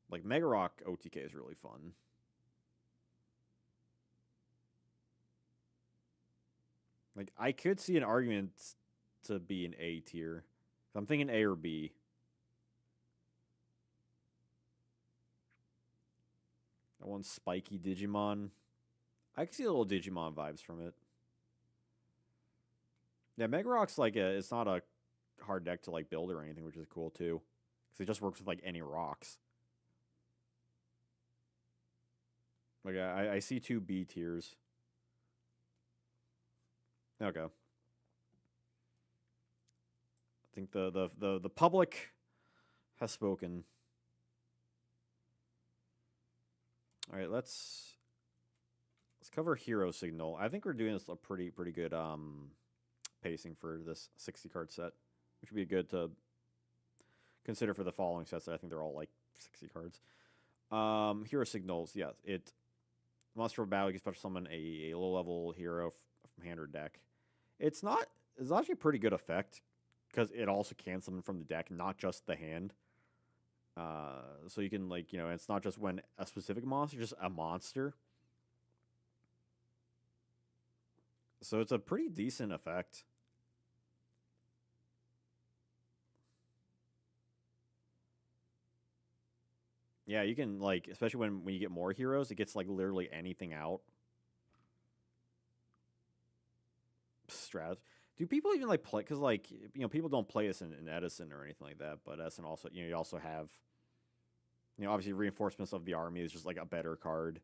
Speaker 1: Like Mega Rock OTK is really fun. Like I could see an argument to be an A tier. I'm thinking A or B. That one spiky Digimon. I can see a little Digimon vibes from it. Yeah, Mega Rock's like it's not a hard deck to like build or anything, which is cool too. Because it just works with like any rocks. Like I see two B tiers. Okay. I think the public has spoken. All right, let's cover Hero Signal. I think we're doing this a pretty good pacing for this 60 card set, which would be good to consider for the following sets. I think they're all like 60 cards. Hero Signals, yes. It monster battle, you can special summon a low level hero from hand or deck. It's actually a pretty good effect because it also can summon from the deck, not just the hand. So you can it's not just when a specific monster, just a monster. So it's a pretty decent effect. Yeah, you can especially when you get more heroes, it gets literally anything out. Strat. Do people even play? Because people don't play this in Edison or anything like that. But Edison also you also have obviously reinforcements of the army is just a better card.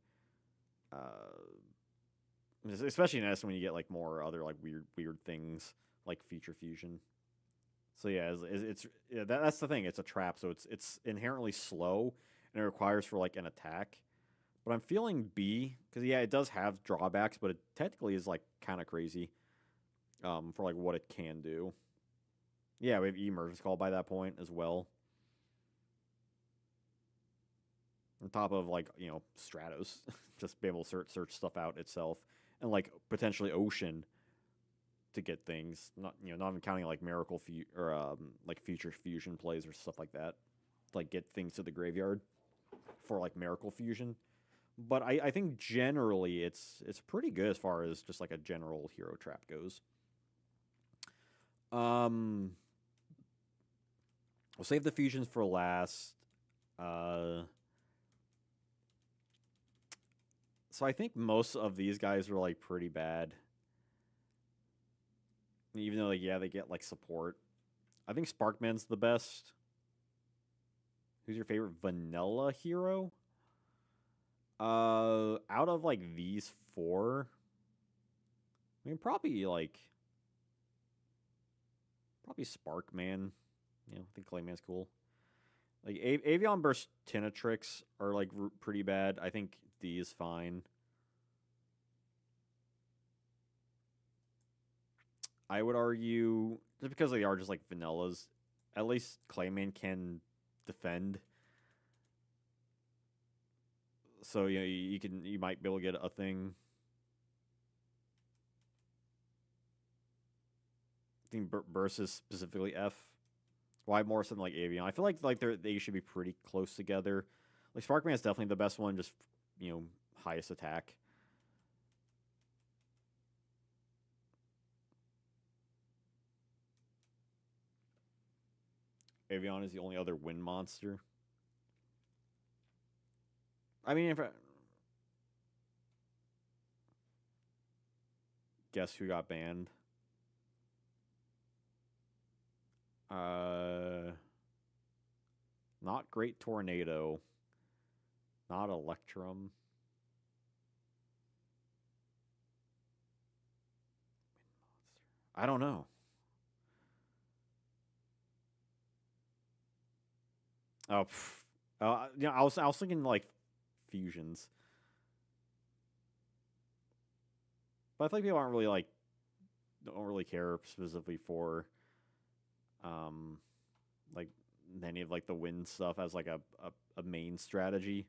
Speaker 1: Especially in Edison when you get more other weird things like feature fusion. So yeah, that's the thing. It's a trap, so it's inherently slow and it requires for an attack. But I'm feeling B because yeah, it does have drawbacks, but it technically is kind of crazy for what it can do. Yeah, we have emergence call by that point as well. On top of Stratos, just be able to search stuff out itself, and potentially Ocean to get things. Not not even counting Miracle or Future Fusion plays or stuff like that. Get things to the graveyard for Miracle Fusion. But I think generally it's pretty good as far as just a general hero trap goes. We'll save the fusions for last. So I think most of these guys are pretty bad. Even though yeah, they get support. I think Sparkman's the best. Who's your favorite vanilla hero? Out of these four, I mean probably Sparkman. I think Clayman's cool. Avion Burst Tinatrix are pretty bad. I think D is fine. I would argue just because they are just vanillas, at least Clayman can defend. So you might be able to get a thing. I think Burst is specifically F. Why more something like Avion? I feel like they should be pretty close together. Sparkman is definitely the best one, just highest attack. Avion is the only other wind monster. I mean, guess who got banned? Not Great Tornado. Not Electrum. I don't know. Oh, I was thinking like fusions, but I think people aren't really like don't really care specifically for um like any of like the win stuff as like a main strategy.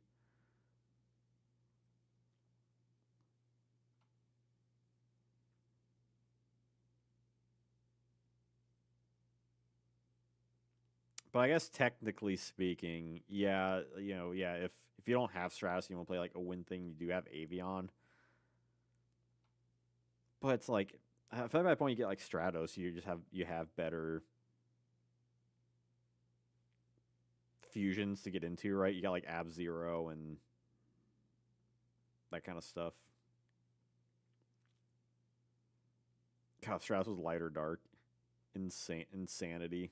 Speaker 1: But I guess technically speaking, yeah, yeah, if you don't have Stratus, you want to play like a win thing, you do have Avion. But it's like I feel like by the point you get like Stratos, you have better fusions to get into, right? You got like Ab Zero and that kind of stuff. God, Stratos was light or dark. Insanity.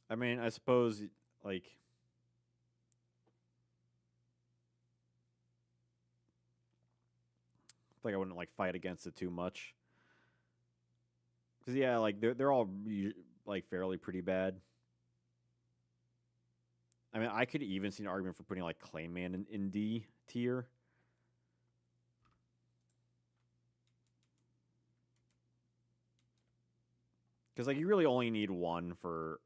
Speaker 1: I mean, I suppose like I wouldn't like fight against it too much. Cause yeah, like they're all like fairly pretty bad. I mean, I could even see an argument for putting like Clayman in D tier. Because like you really only need one for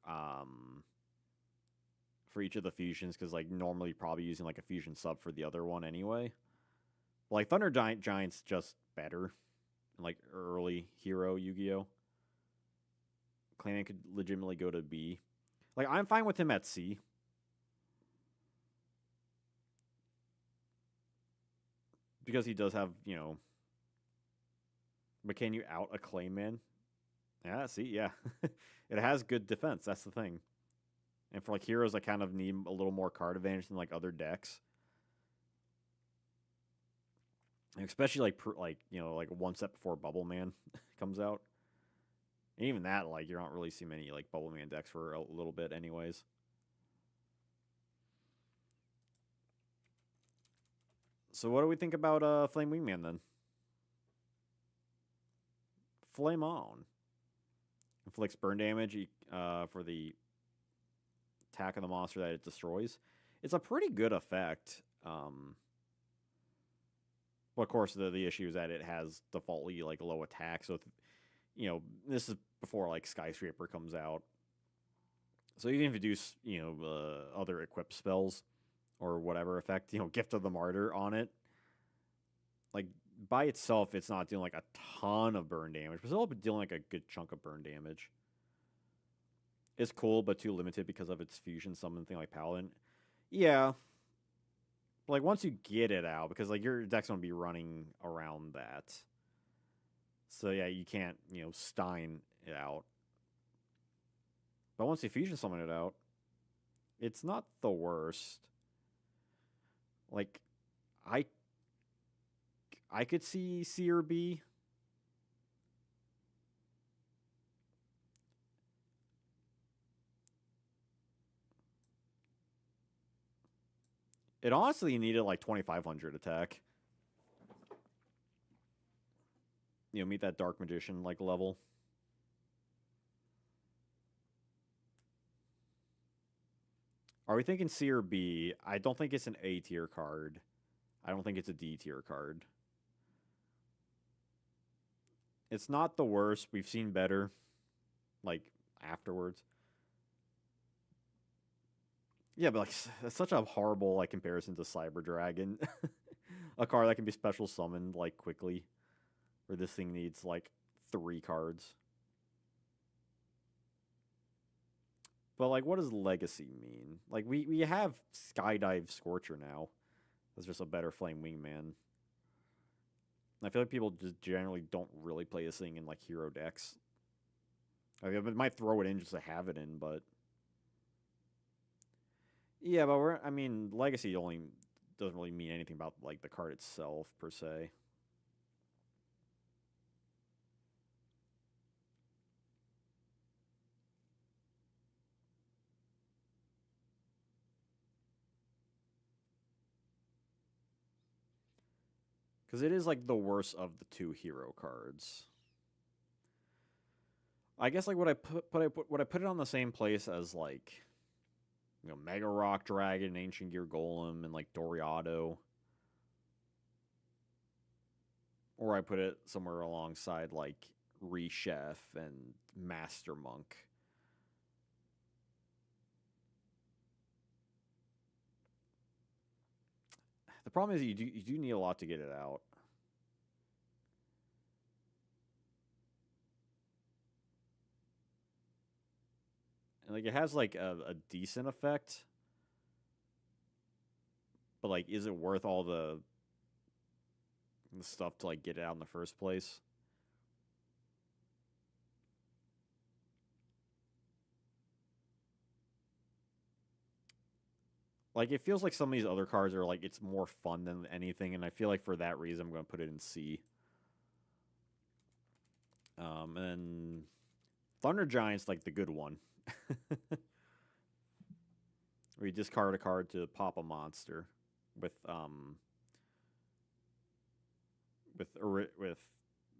Speaker 1: each of the fusions. Because like normally probably using like a fusion sub for the other one anyway. Like Giant's just better. Like early hero Yu-Gi-Oh. Clayman could legitimately go to B. Like I'm fine with him at C. Because he does have, but can you out a Clayman? Yeah, see, yeah. It has good defense. That's the thing. And for like heroes that kind of need a little more card advantage than like other decks, especially like like one step before Bubble Man comes out. And even that, like you don't really see many like Bubble Man decks for a little bit, anyways. So what do we think about Flame Wingman then? Flame on. Inflicts burn damage for the attack of the monster that it destroys. It's a pretty good effect. Well, of course, the issue is that it has defaultly like low attack. So, this is before like Skyscraper comes out. So you can introduce other equipped spells or whatever effect, Gift of the Martyr on it. Like by itself, it's not dealing like a ton of burn damage, but still dealing like a good chunk of burn damage. It's cool, but too limited because of its fusion summon thing like Paladin. Yeah, like once you get it out, because like your deck's gonna be running around that. So yeah, you can't Stein it out. But once you fusion summon it out, it's not the worst. Like I I could see C or B. It honestly needed like 2,500 attack. Meet that Dark Magician like level. Are we thinking C or B? I don't think it's an A tier card. I don't think it's a D tier card. It's not the worst. We've seen better, like afterwards. Yeah, but like that's such a horrible like comparison to Cyber Dragon, a card that can be special summoned like quickly, where this thing needs like 3 cards. But like, what does Legacy mean? Like, we have Skydive Scorcher now. That's just a better Flame Wingman. I feel like people just generally don't really play this thing in like hero decks. I mean, it might throw it in just to have it in, but yeah, but I mean, Legacy only doesn't really mean anything about like the card itself per se. Because it is like the worst of the two hero cards. I guess like what I put it on the same place as like, you know, Mega Rock Dragon, Ancient Gear Golem, and like Doriado. Or I put it somewhere alongside like Rechef and Master Monk. The problem is you do need a lot to get it out. And like it has like a decent effect. But like is it worth all the stuff to like get it out in the first place? Like it feels like some of these other cards are like it's more fun than anything, and I feel like for that reason I'm going to put it in C. And Thunder Giant's like the good one. Where you discard a card to pop a monster with with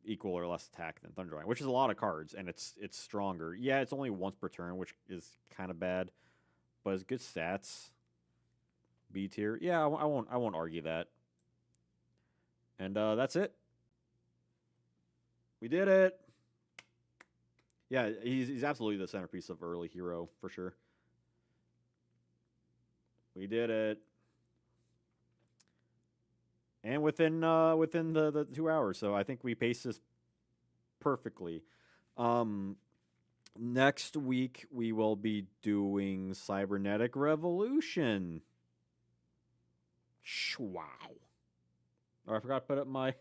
Speaker 1: equal or less attack than Thunder Giant, which is a lot of cards, and it's stronger. Yeah, it's only once per turn, which is kind of bad, but it's good stats. B tier. Yeah, I won't argue that. And that's it. We did it. Yeah, he's absolutely the centerpiece of early hero for sure. We did it. And within the 2 hours, so I think we paced this perfectly. Next week we will be doing Cybernetic Revolution. Wow. Oh, I forgot to put up my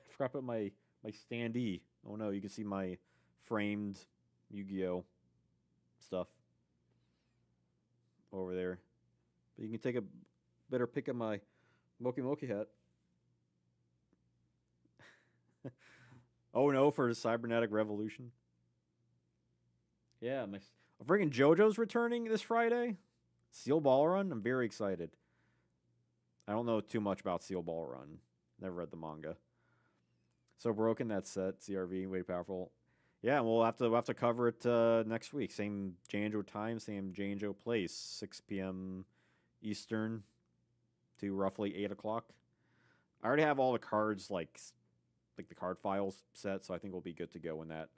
Speaker 1: standee. Oh no, you can see my framed Yu-Gi-Oh stuff over there. But you can take a better pick of my Moki Moki hat. Oh no, for the Cybernetic Revolution. Yeah, my freaking JoJo's returning this Friday. Seal Ball Run. I'm very excited. I don't know too much about Seal Ball Run. Never read the manga. So broken that set. CRV way powerful. Yeah, we'll have to cover it next week. Same Janjo time, same Janjo place. 6 p.m. Eastern to roughly 8 o'clock. I already have all the cards like the card files set, so I think we'll be good to go when that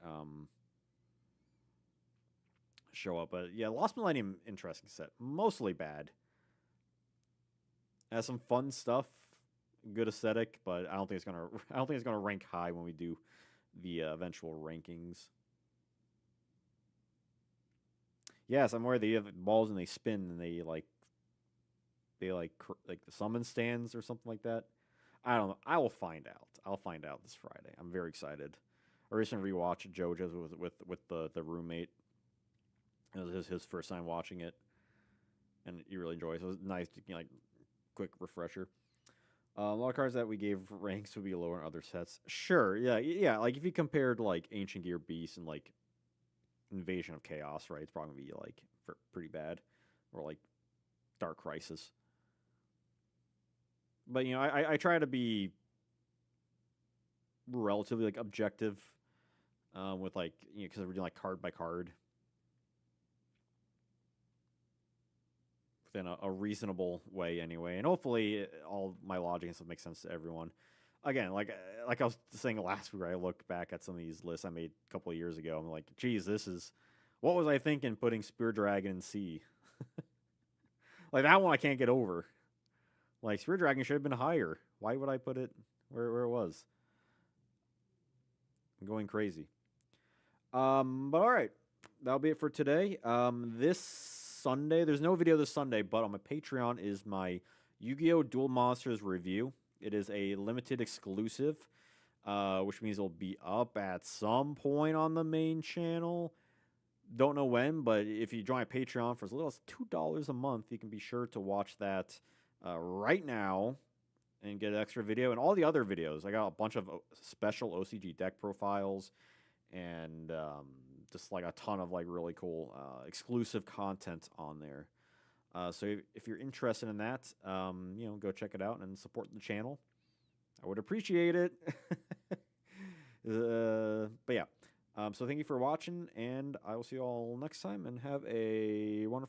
Speaker 1: show up. But yeah, Lost Millennium, interesting set. Mostly bad. Has some fun stuff, good aesthetic, but I don't think it's gonna rank high when we do the eventual rankings. Yes, I'm aware they have balls and they spin and they like the summon stands or something like that. I don't know. I will find out. I'll find out this Friday. I'm very excited. I recently rewatched JoJo's with the roommate. It was his first time watching it, and he really enjoyed it. So it was nice to like quick refresher. A lot of cards that we gave ranks would be lower in other sets. Sure, yeah. Like if you compared like Ancient Gear Beast and like Invasion of Chaos, right? It's probably gonna be like pretty bad, or like Dark Crisis. But you know, I try to be relatively like objective with like because we're doing like card by card within a reasonable way anyway, and hopefully all my logic and stuff makes sense to everyone. Again, like I was saying last week, where I look back at some of these lists I made a couple of years ago. I'm like, geez, this is what was I thinking putting Spear Dragon in C? Like that one I can't get over. Like Spear Dragon should have been higher. Why would I put it where it was? I'm going crazy. But all right, that'll be it for today. This Sunday, there's no video this Sunday, but on my Patreon is my Yu-Gi-Oh! Duel Monsters review. It is a limited exclusive, which means it'll be up at some point on the main channel. Don't know when, but if you join my Patreon for as little as $2 a month, you can be sure to watch that right now and get an extra video. And all the other videos, I got a bunch of special OCG deck profiles and just like a ton of like really cool exclusive content on there. So if you're interested in that, go check it out and support the channel. I would appreciate it. But yeah. So thank you for watching, and I will see you all next time, and have a wonderful